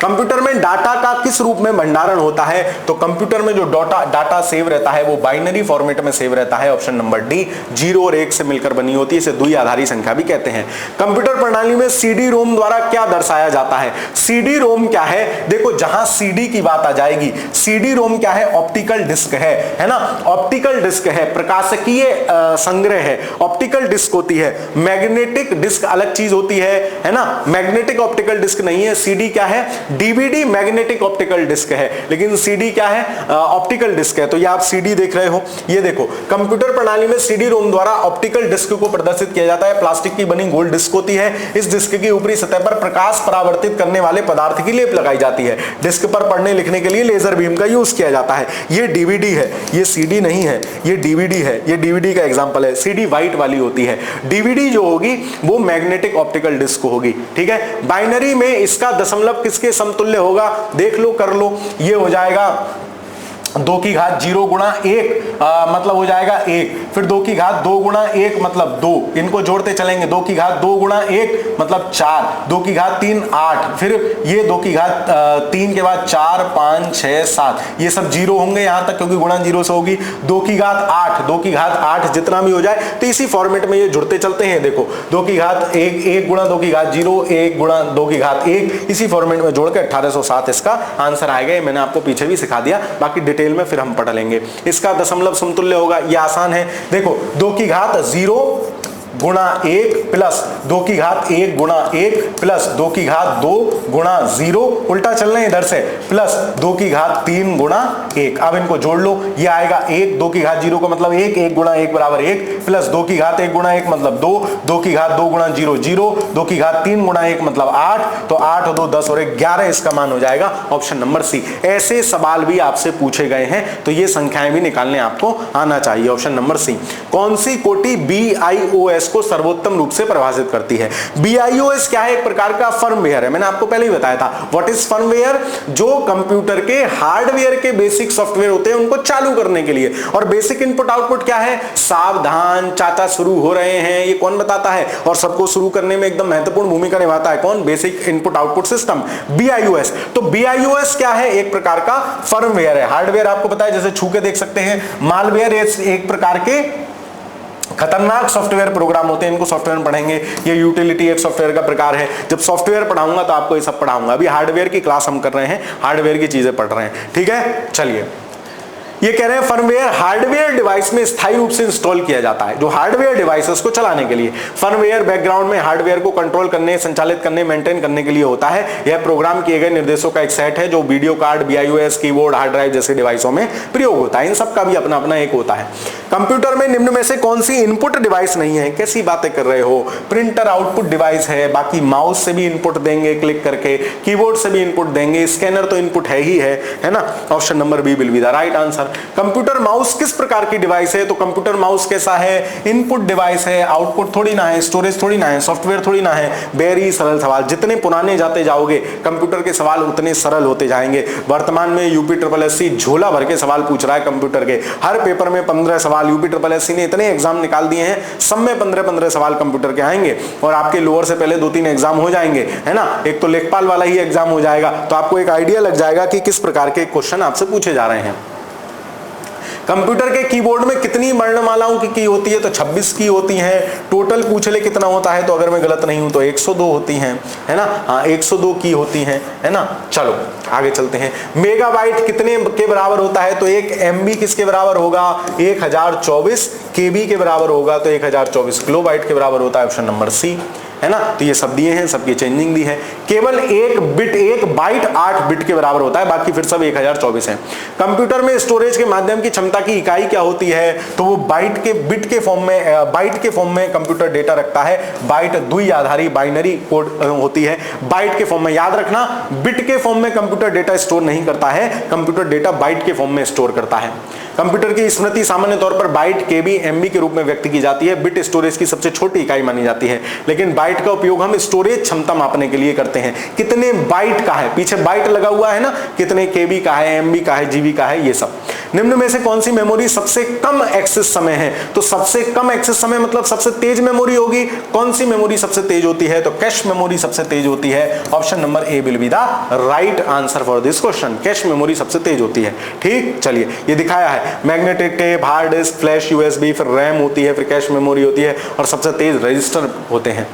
कंप्यूटर में डाटा का किस रूप में भंडारण होता है, तो कंप्यूटर में जो डाटा सेव रहता है वो बाइनरी फॉर्मेट में सेव रहता है। ऑप्शन नंबर डी, 0 और 1 से मिलकर बनी होती है, इसे द्विआधारी संख्या भी कहते हैं। कंप्यूटर प्रणाली में CD-ROM द्वारा क्या दर्शाया जाता है। CD-ROM क्या है, देखो जहां CD की बात आ जाएगी, CD-ROM क्या है, ऑप्टिकल डिस्क है ना। ऑप्टिकल डिस्क है, प्रकाशकीय संग्रह है। ऑप्टिकल डिस्क होती है, मैग्नेटिक डिस्क अलग चीज होती है ना। मैग्नेटिक ऑप्टिकल डिस्क नहीं है। CD क्या है, DVD मैग्नेटिक ऑप्टिकल डिस्क है, लेकिन CD क्या है, ऑप्टिकल डिस्क है। तो ये आप CD देख रहे हो, ये देखो कंप्यूटर प्रणाली में CD-ROM द्वारा ऑप्टिकल डिस्क को प्रदर्शित किया जाता है। प्लास्टिक की बनी गोल डिस्क होती है। इस डिस्क की ऊपरी सतह पर प्रकाश परावर्तित करने वाले पदार्थ की लेप लगाई जाती है। डिस्क पर पढ़ने लिखने के लिए लेजर बीम का यूज किया जाता है। ये DVD है, ये CD नहीं है, ये DVD है। ये DVD का एग्जांपल है। CD व्हाइट वाली होती है, DVD जो होगी वो मैग्नेटिक ऑप्टिकल डिस्क होगी। ठीक है, बाइनरी में इसका दशमलव किसके समतुल्य होगा, देख लो, कर लो। ये हो जाएगा 2 की घात 0 गुणा 1, मतलब हो जाएगा 1। फिर 2 की घात 2 गुणा 1 मतलब 2, इनको जोड़ते चलेंगे। 2 की घात 2 गुणा 1 मतलब 4, 2 की घात 3 8, फिर ये 2 की घात 3 के बाद 4 5 6 7, ये सब 0 होंगे यहां तक, क्योंकि गुणा 0 से होगी। 2 की घात 8, 2 की घात 8 जितना भी हो जाए, तो इसी फॉर्मेट में ये जुड़ते चलते हैं। देखो 2 की घात 1 गुणा 2 की घात 0, 1 गुणा 2 की घात 1, इसी फॉर्मेट में जोड़ के 1807 इसका आंसर आएगा। मैंने आपको पीछे भी सिखा दिया, बाकी डिटेल में फिर हम पढ़ लेंगे। इसका दशमलव समतुल्य होगा, ये आसान है। देखो 2 की घात 0 गुणा 1 प्लस 2 की घात 1 गुणा 1 प्लस 2 की घात 2 गुणा 0, उल्टा चल रहे हैं इधर से, प्लस 2 की घात 3 गुणा 1। अब इनको जोड़ लो, ये आएगा 1, 2 की घात 0 का मतलब 1, 1 गुणा 1 बराबर 1, प्लस 2 की घात 1 गुणा 1 मतलब 2, 2 की घात 2 गुणा 0 0, 2 की घात 3 गुणा 1 मतलब 8, तो 8 और 2 10 और 1 11, इसका मान हो जाएगा ऑप्शन नंबर सी। ऐसे सवाल भी आपसे पूछे गए हैं, तो ये संख्याएं भी निकालने आपको आना चाहिए। Option number C. कौन सी कोटि BIOS को सर्वोत्तम रूप से परिभाषित करती है। BIOS क्या है, एक प्रकार का फर्मवेयर है। मैंने आपको पहले ही बताया था व्हाट इज फर्मवेयर, जो कंप्यूटर के हार्डवेयर के बेसिक सॉफ्टवेयर होते हैं उनको चालू करने के लिए। और बेसिक इनपुट आउटपुट क्या है, सावधान चाचा शुरू हो रहे हैं, ये कौन बताता है, और सबको शुरू करने में एकदम महत्वपूर्ण भूमिका निभाता है कौन, basic input output system BIOS। तो BIOS क्या है, एक प्रकार का फर्मवेयर है। हार्डवेयर आपको पता है, जैसे छू के देख सकते हैं। मालवेयर एक प्रकार के खतरनाक सॉफ्टवेयर प्रोग्राम होते हैं, इनको सॉफ्टवेयर में पढ़ेंगे। ये यूटिलिटी एक सॉफ्टवेयर का प्रकार है। जब सॉफ्टवेयर पढ़ाऊंगा तो आपको ये सब पढ़ाऊंगा। अभी हार्डवेयर की क्लास हम कर रहे हैं, हार्डवेयर की चीजें पढ़ रहे हैं। ठीक है, चलिए। ये कह रहे हैं फर्मवेयर हार्डवेयर डिवाइस में स्थायी रूप से इंस्टॉल किया जाता है, जो हार्डवेयर डिवाइस है उसको चलाने के लिए। फर्मवेयर बैकग्राउंड में हार्डवेयर को कंट्रोल करने, संचालित करने, मेंटेन करने के लिए होता है। यह प्रोग्राम किए गए निर्देशों का एक सेट है जो video card, BIOS, keyboard, hard drive जैसे डिवाइसों में प्रयोग होता है। इन सब का भी अपना अपना एक होता है। कंप्यूटर में निम्न में से कौन सी इनपुट डिवाइस नहीं है, कैसी बातें कर रहे हो। प्रिंटर आउटपुट डिवाइस है, बाकी माउस से भी इनपुट देंगे क्लिक करके, कीबोर्ड से भी इनपुट देंगे, स्कैनर तो इनपुट है ही है ना। Option number B will be the right answer. Computer mouse किस प्रकार की डिवाइस है, तो कंप्यूटर माउस कैसा है, इनपुट डिवाइस है, आउटपुट थोड़ी ना है, स्टोरेज थोड़ी ना है, सॉफ्टवेयर थोड़ी ना है। वेरी सरल सवाल, जितने पुराने जाते जाओगे कंप्यूटर के सवाल उतने सरल होते जाएंगे। वर्तमान में UPSSC झोला भर के सवाल पूछ रहा है कंप्यूटर के, हर पेपर में 15 सवाल। UPSSC ने इतने एग्जाम निकाल दिए हैं, सब में 15-15 सवाल कंप्यूटर के आएंगे, और आपके लोअर से पहले 2-3 एग्जाम हो जाएंगे, है ना। एक तो लेखपाल वाला ही एग्जाम हो जाएगा, तो आपको एक आइडिया लग जाएगा कि किस प्रकार के क्वेश्चन आपसे पूछे जा रहे हैं। कंप्यूटर के कीबोर्ड में कितनी वर्णमालाओं की की होती है, तो 26 की होती हैं। टोटल पूछ ले कितना होता है, तो अगर मैं गलत नहीं हूं तो 102 होती हैं, है ना। हाँ, 102 की होती हैं, है ना। चलो आगे चलते हैं। मेगाबाइट कितने के बराबर होता है, तो 1 MB किसके बराबर होगा, 1024 KB के बराबर होगा, तो 1024 किलोबाइट के बराबर होता है। Option number C. है ना। तो ये सब दिए हैं, सबकी चेंजिंग दी है। केवल एक बाइट 8 बिट के बराबर होता है, बाकी फिर सब 1024 है। कंप्यूटर में स्टोरेज के माध्यम की क्षमता की इकाई क्या होती है, तो वो बाइट के फॉर्म में कंप्यूटर डेटा रखता है। बाइट द्वि आधारी बाइनरी कोड होती है, बाइट के फॉर्म में। याद रखना, बिट के फॉर्म में कंप्यूटर डेटा स्टोर नहीं करता है, कंप्यूटर डेटा बाइट के फॉर्म में स्टोर करता है। कंप्यूटर की स्मृति सामान्य तौर पर बाइट, केबी, एमबी के रूप में व्यक्त की जाती है। बिट स्टोरेज की सबसे छोटी इकाई मानी जाती है, लेकिन बाइट का उपयोग हम स्टोरेज क्षमता मापने के लिए करते हैं। कितने बाइट का है, पीछे बाइट लगा हुआ है ना, कितने केबी का है, एमबी का है, जीबी का है, ये सब। निम्न में से कौन सी मेमोरी सबसे कम एक्सेस समय है, तो सबसे कम एक्सेस समय मतलब सबसे तेज मेमोरी होगी। कौन सी मेमोरी सबसे तेज होती है, तो कैश मेमोरी सबसे तेज होती है। Option number A will be the right answer for this question. Cache memory सबसे तेज होती है। ठीक, चलिए ये दिखाया है। Magnetic tape, hard disk, flash USB, फिर रैम होती है, फिर कैश मेमोरी होती है, और सबसे तेज रजिस्टर होते हैं।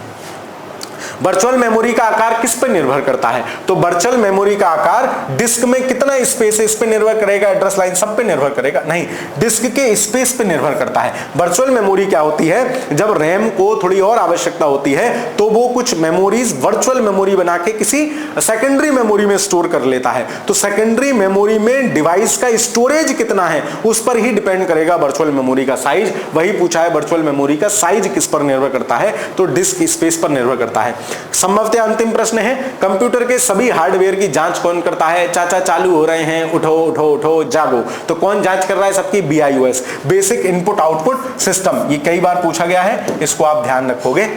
वर्चुअल मेमोरी का आकार किस पर निर्भर करता है, तो वर्चुअल मेमोरी का आकार डिस्क में कितना स्पेस है इस पे निर्भर करेगा, एड्रेस लाइन सब पे निर्भर करेगा नहीं, डिस्क के स्पेस पे निर्भर करता है। वर्चुअल मेमोरी क्या होती है, जब रैम को थोड़ी और आवश्यकता होती है तो वो कुछ मेमोरीज वर्चुअल मेमोरी बना के किसी सेकेंडरी मेमोरी में स्टोर कर लेता है। तो सेकेंडरी मेमोरी में डिवाइस का स्टोरेज कितना है उस पर ही डिपेंड करेगा वर्चुअल मेमोरी का साइज। वही पूछा है, वर्चुअल मेमोरी का साइज किस पर निर्भर करता है, तो डिस्क स्पेस पर निर्भर करता है। संभवतः अंतिम प्रश्न है, कंप्यूटर के सभी हार्डवेयर की जांच कौन करता है। चाचा चालू हो रहे हैं, उठो उठो उठो जागो, तो कौन जांच कर रहा है सबकी, BIOS, basic input output system. ये कई बार पूछा गया है, इसको आप ध्यान रखोगे।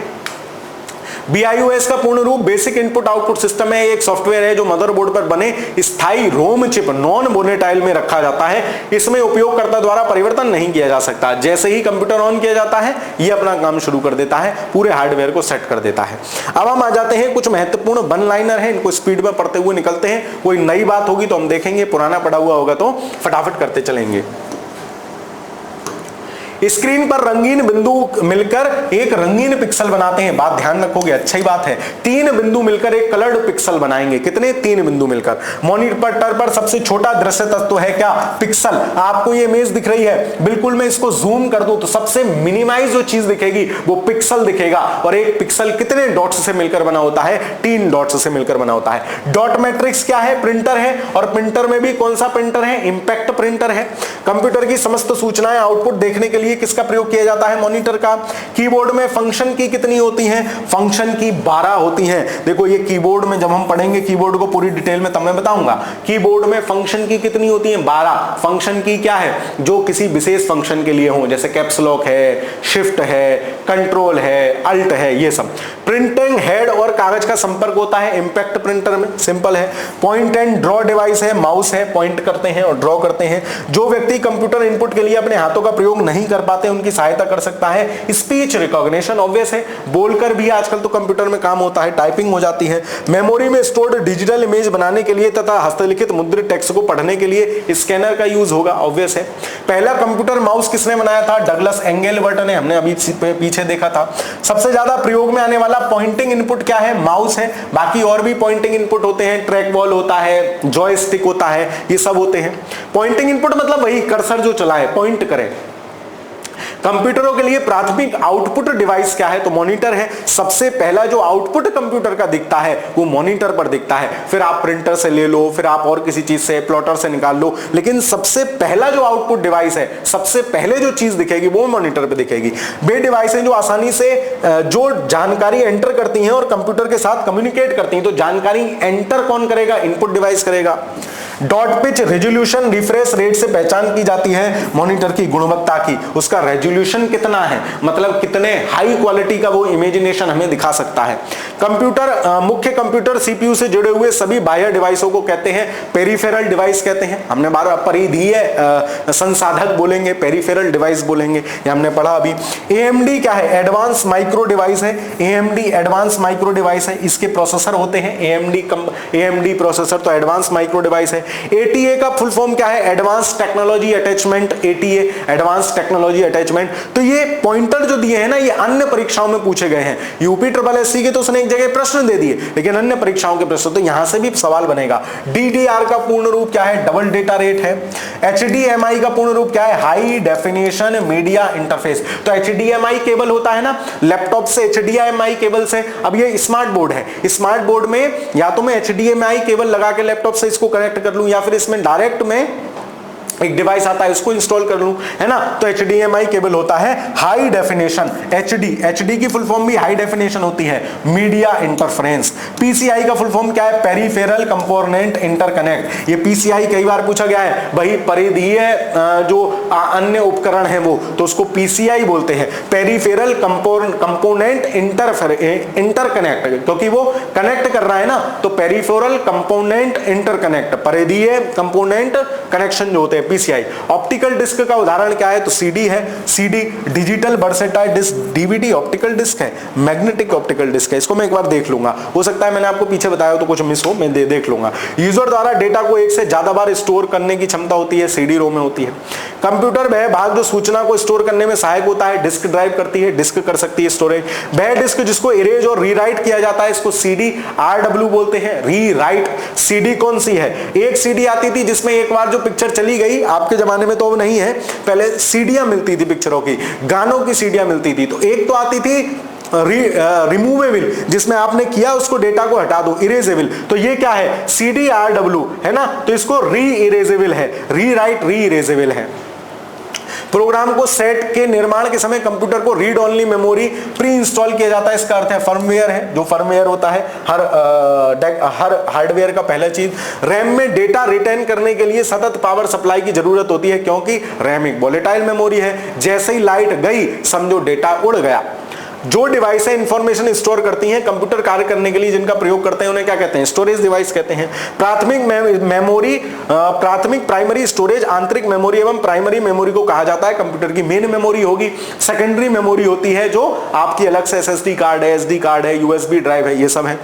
BIOS का पूर्ण रूप बेसिक इनपुट आउटपुट सिस्टम है। एक सॉफ्टवेयर है जो मदरबोर्ड पर बने स्थायी रोम चिप नॉन वोलेटाइल में रखा जाता है। इसमें उपयोगकर्ता द्वारा परिवर्तन नहीं किया जा सकता। जैसे ही कंप्यूटर ऑन किया जाता है ये अपना काम शुरू कर देता है, पूरे हार्डवेयर को सेट कर देता है। अब हम आ जाते हैं कुछ महत्वपूर्ण वन लाइनर है, इनको स्पीड में पढ़ते हुए निकलते हैं। कोई नई बात होगी तो हम देखेंगे, पुराना पढ़ा हुआ होगा तो फटाफट करते चलेंगे। स्क्रीन पर रंगीन बिंदु मिलकर एक रंगीन पिक्सल बनाते हैं। बात ध्यान रखोगे, अच्छी बात है। 3 बिंदु मिलकर एक कलर्ड पिक्सल बनाएंगे। कितने, 3 बिंदु मिलकर। मॉनिटर पर सबसे छोटा दृश्य तत्व है क्या, पिक्सल। आपको ये इमेज दिख रही है, बिल्कुल मैं इसको जूम कर दूं तो सबसे मिनिमाइज जो चीज दिखेगी वो पिक्सल दिखेगा। और एक पिक्सल कितने डॉट्स से मिलकर बना होता है, 3 डॉट्स से मिलकर बना होता है। डॉट मैट्रिक्स क्या है, प्रिंटर है, और प्रिंटर में भी कौन सा प्रिंटर है, इंपैक्ट प्रिंटर है। कंप्यूटर की समस्त सूचनाएं आउटपुट देखने के लिए किसका प्रयोग किया जाता है, मॉनिटर का। कीबोर्ड में फंक्शन की कितनी होती हैं, फंक्शन की 12 होती हैं। देखो ये कीबोर्ड में जब हम पढ़ेंगे कीबोर्ड को पूरी डिटेल में तब मैं बताऊंगा। कीबोर्ड में फंक्शन की कितनी होती हैं, 12। फंक्शन की क्या है, जो किसी विशेष फंक्शन के लिए हो, जैसे कैप्स लॉक है, शिफ्ट है, कंट्रोल है, अल्ट है, ये सब। प्रिंटिंग हेड और कागज का संपर्क होता है इंपैक्ट प्रिंटर में, सिंपल है। पॉइंट एंड ड्रॉ डिवाइस है, माउस है, पॉइंट करते हैं और ड्रॉ करते हैं। जो व्यक्ति कंप्यूटर इनपुट के लिए अपने हाथों का प्रयोग नहीं कर पाते उनकी सहायता कर सकता है स्पीच रिकॉग्निशन, ऑब्वियस है, बोलकर भी आजकल तो कंप्यूटर में काम होता है, टाइपिंग हो जाती है। मेमोरी में स्टोर्ड डिजिटल इमेज बनाने के लिए तथा हस्तलिखित मुद्रित टेक्स्ट को पढ़ने के लिए स्कैनर का यूज होगा, ऑब्वियस है। पहला कंप्यूटर माउस किसने बनाया था, डगलस एंगलबर्ट ने, हमने अभी पीछे देखा था। सबसे ज्यादा प्रयोग में आने वाला पॉइंटिंग इनपुट क्या है, माउस है। बाकी और भी पॉइंटिंग इनपुट होते हैं, ट्रैक बॉल होता है, जॉयस्टिक होता है, ये सब होते हैं। पॉइंटिंग इनपुट मतलब वही कर्सर जो चलाए, पॉइंट करे। कंप्यूटरों के लिए प्राथमिक आउटपुट डिवाइस क्या है, तो मॉनिटर है। सबसे पहला जो आउटपुट कंप्यूटर का दिखता है वो मॉनिटर पर दिखता है। फिर आप प्रिंटर से ले लो, फिर आप और किसी चीज से, प्लॉटर से निकाल लो, लेकिन सबसे पहला जो आउटपुट डिवाइस है, सबसे पहले जो चीज दिखेगी वो मॉनिटर पे दिखेगी। वे डिवाइस हैं जो आसानी से जो जानकारी एंटर करती हैं और कंप्यूटर के साथ कम्युनिकेट करती हैं। तो जानकारी एंटर कौन करेगा, इनपुट डिवाइस करेगा। Dot pitch resolution refresh rate से पहचान की जाती है मॉनिटर की गुणवत्ता की, उसका रेजोल्यूशन कितना है, मतलब कितने हाई क्वालिटी का वो इमेजिनेशन हमें दिखा सकता है। कंप्यूटर मुख्य कंप्यूटर सीपीयू से जुड़े हुए सभी बाह्य डिवाइसों को कहते हैं पेरिफेरल डिवाइस कहते हैं। हमने बार परिधीय संसाधक बोलेंगे, पेरिफेरल डिवाइस बोलेंगे, ये हमने पढ़ा अभी। एएमडी क्या है, एडवांस माइक्रो डिवाइस है। एएमडी एडवांस माइक्रो डिवाइस है, इसके प्रोसेसर होते हैं एएमडी प्रोसेसर, तो एडवांस माइक्रो डिवाइस है। एटीए का फुल फॉर्म क्या है? Advance technology attachment, ATA advance technology attachment. तो ये पॉइंटर जो दिए हैं ना, ये अन्य परीक्षाओं में पूछे गए हैं। यूपी ट्रिपल एससी के तो उसने एक जगह प्रश्न दे दिए, लेकिन अन्य परीक्षाओं के प्रश्न तो यहां से भी सवाल बनेगा। डीडीआर का पूर्ण रूप क्या है? डबल डेटा रेट है। एचडीएमआई का पूर्ण रूप क्या है? High definition media interface. तो एचडीएमआई केबल होता है ना लैपटॉप से, एचडीएमआई केबल से। अब ये स्मार्ट बोर्ड है, स्मार्ट बोर्ड में या तो मैं एचडीएमआई केबल लगा के लैपटॉप से इसको कनेक्ट कर लूं, या फिर इसमें डायरेक्ट में एक डिवाइस आता है उसको इंस्टॉल कर लूं, है ना। तो एचडीएमआई केबल होता है हाई डेफिनेशन। एचडी की फुल फॉर्म भी हाई डेफिनेशन होती है, मीडिया इंटरफेरेंस। पीसीआई का फुल फॉर्म क्या है? Peripheral component interconnect. ये पीसीआई कई बार पूछा गया है भाई, परिधीय जो अन्य उपकरण है वो, तो उसको पीसीआई बोलते हैं, पेरिफेरल कंपोनेंट इंटरकनेक्ट, क्योंकि वो कनेक्ट कर रहा है ना, तो पेरिफेरल कंपोनेंट इंटरकनेक्ट, परिधीय कंपोनेंट कनेक्शन जो होते हैं पीसीआई। ऑप्टिकल डिस्क का उदाहरण क्या है? तो सीडी है, CD digital versatile disc, DVD optical disc है, मैग्नेटिक ऑप्टिकल डिस्क है। इसको मैं एक बार देख लूंगा, हो सकता है मैंने आपको पीछे बताया हो तो कुछ मिस हो, मैं देख लूंगा। यूजर द्वारा डेटा को एक से ज्यादा बार स्टोर करने की क्षमता होती है, सीडी रोम में होती है। कंप्यूटर वह भाग जो सूचना को स्टोर करने में सहायक होता है, डिस्क ड्राइव करती है, डिस्क कर सकती है स्टोरेज। वह डिस्क जिसको इरेज और रीराइट किया जाता है, इसको सीडी आरडब्ल्यू बोलते हैं, रीराइट। सीडी कौन सी है? एक सीडी आती थी जिसमें एक बार जो पिक्चर चली गई, आपके जमाने में तो वो नहीं है, पहले सीडियां मिलती थी पिक्चरों की, गानों की सीडियां मिलती थी। तो एक तो आती थी रिमूवेबल, जिसमें आपने किया उसको डेटा को हटा दो, इरेजेबल। तो ये क्या है? सीडी आरडब्ल्यू है ना, तो इसको री इरेजेबल है, रीराइट री इरेजेबल है। प्रोग्राम को सेट के निर्माण के समय कंप्यूटर को read only memory pre install किया जाता है, इसका अर्थ है फर्मवेयर है, जो फर्मवेयर होता है हर हार्डवेयर का पहला चीज। रैम में डेटा रिटेन करने के लिए सतत पावर सप्लाई की जरूरत होती है, क्योंकि रैम एक वोलेटाइल मेमोरी है, जैसे ही लाइट गई समझो डेटा उड़ गया। जो डिवाइस इंफॉर्मेशन स्टोर करती हैं कंप्यूटर कार्य करने के लिए, जिनका प्रयोग करते हैं, उन्हें क्या कहते हैं? स्टोरेज डिवाइस कहते हैं। प्राथमिक प्राइमरी स्टोरेज आंतरिक मेमोरी एवं प्राइमरी मेमोरी को कहा जाता है। कंप्यूटर की मेन मेमोरी होगी, सेकेंडरी मेमोरी होती है जो आपकी अलग से एसएसडी कार्ड है, एसडी कार्ड है, यूएसबी ड्राइव है, ये सब है।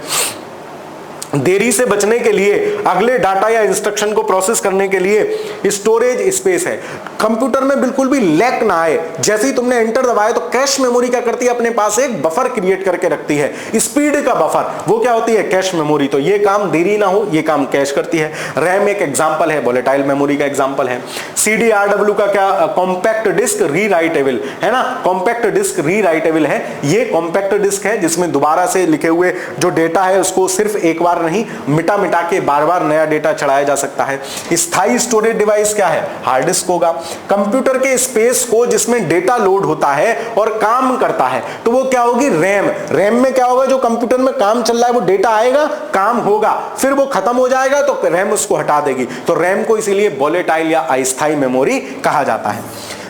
देरी से बचने के लिए अगले डाटा या इंस्ट्रक्शन को प्रोसेस करने के लिए स्टोरेज स्पेस है। कंप्यूटर में बिल्कुल भी लैग ना आए, जैसे ही तुमने एंटर दबाया तो कैश मेमोरी क्या करती है? अपने पास एक बफर क्रिएट करके रखती है, स्पीड का बफर, वो क्या होती है? Cache memory. तो ये काम देरी ना हो, ये काम कैश करती है। रैम एक एग्जांपल है, वोलेटाइल मेमोरी का एग्जांपल है। सीडी आरडब्ल्यू का क्या? कॉम्पैक्ट डिस्क रीराइटेबल है ना, कॉम्पैक्ट डिस्क रीराइटेबल है। ये कॉम्पैक्ट डिस्क है जिसमें दोबारा से लिखे हुए जो डेटा है उसको सिर्फ एक बार नहीं, मिटा मिटा के बार बार नया डेटा चढ़ाया जा सकता है। स्थायी स्टोरेज डिवाइस क्या है? हार्ड डिस्क होगा। कंप्यूटर के स्पेस को जिसमें डेटा लोड होता है और काम करता है, तो वो क्या होगी? रैम। रैम में क्या होगा? जो कंप्यूटर में काम चल रहा है वो डेटा आएगा, काम होगा, फिर वो खत्म हो जाएगा तो रैम उसको हटा देगी। तो रैम को इसीलिए वोलेटाइल या अस्थायी मेमोरी कहा जाता है।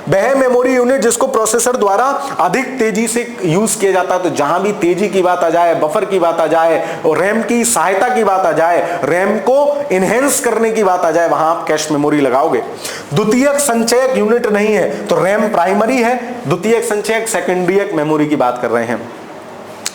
वह मेमोरी यूनिट जिसको प्रोसेसर द्वारा अधिक तेजी से यूज किया जाता है। तो जहां भी तेजी की बात आ जाए, बफर की बात आ जाए और रैम की सहायता की बात आ जाए, रैम को इनहेंस करने की बात आ जाए, वहां आप कैश मेमोरी लगाओगे। द्वितीयक संचयक यूनिट नहीं है तो रैम प्राइमरी है, द्वितीयक संचयक सेकेंडरी मेमोरी की बात कर रहे हैं,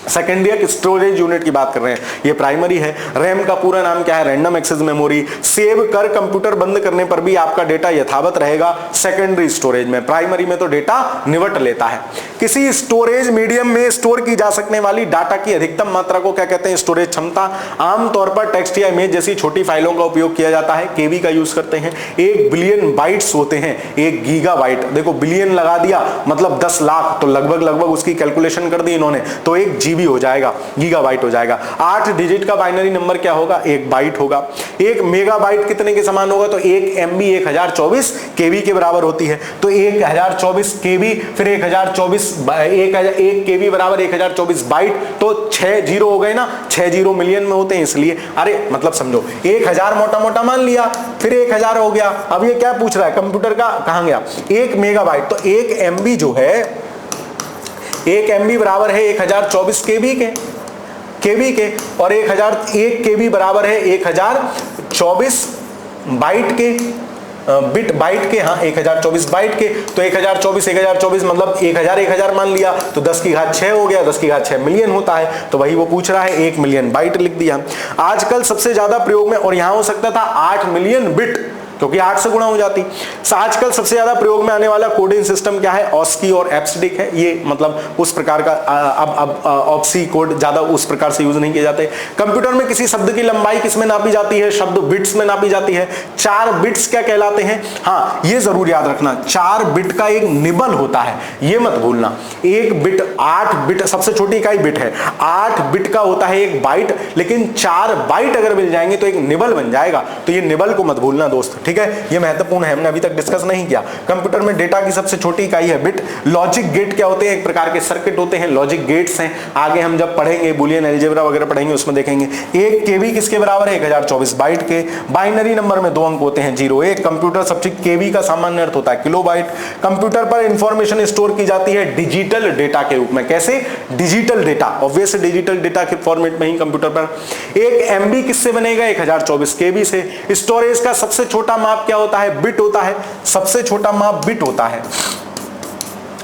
सेकेंडरी स्टोरेज यूनिट की बात कर रहे हैं, ये प्राइमरी है। रैम का पूरा नाम क्या है? Random access memory. सेव कर कंप्यूटर बंद करने पर भी आपका डेटा यथावत रहेगा सेकेंडरी स्टोरेज में, प्राइमरी में तो डेटा निवट लेता है। किसी स्टोरेज मीडियम में स्टोर की जा सकने वाली डाटा की अधिकतम मात्रा को क्या कहते हैं? स्टोरेज क्षमता। आमतौर पर टेक्स्ट या इमेज जैसी छोटी फाइलों का उपयोग किया जाता है, केबी का यूज करते हैं। 1 बिलियन बाइट्स होते हैं, 1 गीगाबाइट। देखो बिलियन लगा दिया मतलब 10 लाख, तो लगभग उसकी कैलकुलेशन कर दी इन्होंने, तो 1 जीबी हो जाएगा, गीगाबाइट हो जाएगा। 8 डिजिट का बाइनरी नंबर क्या होगा? 1 बाइट होगा। 1 मेगाबाइट कितने के समान होगा? तो 1 MB 1024 केबी के बराबर होती है। तो 1024 केबी, फिर 1 केबी बराबर 1024 बाइट, तो 6 जीरो हो गए ना, 6 जीरो मिलियन में होते हैं, इसलिए अरे मतलब समझो 1000 मोटा मोटा मान लिया, फिर 1000 हो गया। अब ये क्या पूछ रहा है कंप्यूटर का? कहां गया? 1 मेगाबाइट, तो 1 MB जो है, 1 MB बराबर है 1024 केबी के, और 1 केबी बराबर है 1024 बाइट के, बिट बाइट के, हाँ 1024 बाइट के, तो 1024 मतलब 1000 मान लिया तो 10 की घात 6 हो गया, 10 की घात 6 मिलियन होता है, तो वही वो पूछ रहा है 1 मिलियन बाइट लिख दिया। आजकल सबसे ज्यादा प्रयोग में, और यहां हो सकता था 8 मिलियन बिट, क्योंकि 8 से गुणा हो जाती। आजकल सबसे ज्यादा प्रयोग में आने वाला कोडिंग सिस्टम क्या है? ऑस्की और एप्सिडिक है। ये मतलब उस प्रकार का अब ऑप्सी कोड ज्यादा उस प्रकार से यूज नहीं किए जाते। कंप्यूटर में किसी शब्द की लंबाई किसमें नापी जाती है? शब्द बिट्स में नापी जाती है। 4 बिट्स क्या कहलाते हैं? हाँ, ये जरूर याद रखना, 4 बिट का एक निबल होता है, ये मत भूलना। एक बिट 8 बिट, सबसे छोटी इकाई बिट है, 8 बिट का होता है एक बाइट, लेकिन 4 बाइट अगर मिल जाएंगे तो एक निबल बन जाएगा, तो ये निबल को मत भूलना दोस्त, ठीक है? ये महत्वपूर्ण है, हमने अभी तक डिस्कस नहीं किया। कंप्यूटर में डेटा की सबसे छोटी इकाई है बिट। लॉजिक गेट क्या होते हैं? एक प्रकार के सर्किट होते हैं, लॉजिक गेट्स हैं। आगे हम जब पढ़ेंगे बुलियन अलजेब्रा वगैरह पढ़ेंगे उसमें देखेंगे। 1 केबी किसके बराबर है? 1024 बाइट के। बाइनरी नंबर में 2 अंक होते हैं 0 1। कंप्यूटर सब्जेक्ट केबी का सामान्य अर्थ होता है किलोबाइट। कंप्यूटर पर इंफॉर्मेशन स्टोर की जाती है डिजिटल डेटा के रूप में। कैसे? Digital data, obvious digital data के फॉर्मेट में ही कंप्यूटर पर। 1 एमबी किससे बनेगा? 1024 केबी से। स्टोरेज का सबसे छोटा माप क्या होता है? बिट होता है। सबसे छोटा माप बिट होता है,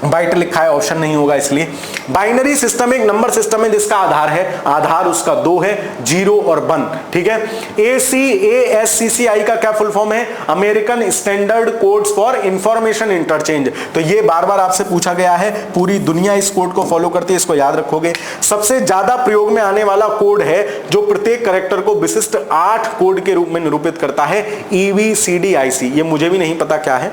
बाइट लिखा है, ऑप्शन नहीं होगा इसलिए। बाइनरी सिस्टम एक नंबर सिस्टम है जिसका आधार है, आधार उसका 2 है, 0 और 1, ठीक है? ASCII का क्या फुल फॉर्म है? American standard codes for information interchange. तो ये बार बार आपसे पूछा गया है, पूरी दुनिया इस कोड को फॉलो करती है, इसको याद रखोगे। सबसे ज्यादा प्रयोग में आने वाला कोड है जो प्रत्येक कैरेक्टर को विशिष्ट 8 कोड के रूप में निरूपित करता है, EBCDIC। ये मुझे भी नहीं पता क्या है,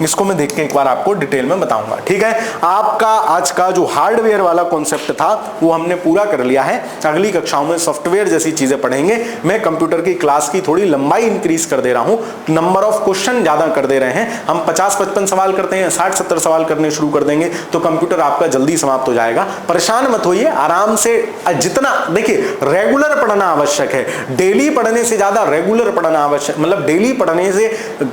इसको मैं देख के एक बार आपको डिटेल में बताऊंगा, ठीक है? आपका आज का जो हार्डवेयर वाला कॉन्सेप्ट था वो हमने पूरा कर लिया है। अगली कक्षाओं में सॉफ्टवेयर जैसी चीजें पढ़ेंगे। मैं कंप्यूटर की क्लास की थोड़ी लंबाई इंक्रीज कर दे रहा हूं, नंबर ऑफ क्वेश्चन ज्यादा कर दे रहे हैं। हम 50-55 सवाल करते हैं, 60-70 सवाल करने शुरू कर देंगे तो कंप्यूटर आपका जल्दी समाप्त हो जाएगा। परेशान मत होइए, आराम से जितना, देखिए रेगुलर पढ़ना आवश्यक है। डेली पढ़ने से ज्यादा रेगुलर पढ़ना आवश्यक, मतलब डेली पढ़ने से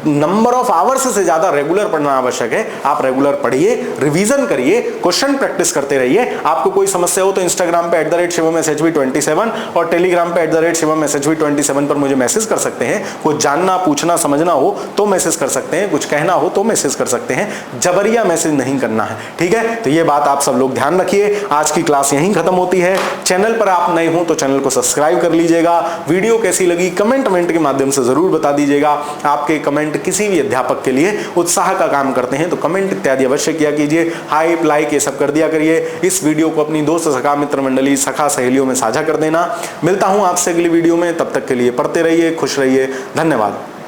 नंबर ऑफ आवर्स से ज्यादा रेगुलर पढ़ना आवश्यक है। आप रेगुलर पढ़िए, रिवीजन करिए, क्वेश्चन प्रैक्टिस करते रहिए। आपको कोई समस्या हो तो इंस्टाग्राम पे @shivamasHV27 और टेलीग्राम पे @shivamasHV27 पर मुझे मैसेज कर सकते हैं। कुछ जानना, पूछना, समझना हो तो मैसेज कर सकते हैं, कुछ कहना हो तो मैसेज कर सकते हैं, जबरिया मैसेज नहीं करना है, ठीक है? तो ये बात आप सब लोग ध्यान रखिए। आज की क्लास यहीं खत्म होती है। चैनल पर आप नए हो तो चैनल को सब्सक्राइब कर लीजिएगा। वीडियो कैसी लगी कमेंट के माध्यम से जरूर बता दीजिएगा। आपके कमेंट किसी भी अध्यापक के लिए उत्साह का काम करते हैं, तो कमेंट इत्यादि अवश्य किया कीजिए। हाइप, लाइक ये सब कर दिया करिए। इस वीडियो को अपनी दोस्त, सखा, मित्र मंडली, सखा, सहेलियों में साझा कर देना। मिलता हूं आपसे अगली वीडियो में, तब तक के लिए पढ़ते रहिए, खुश रहिए, धन्यवाद।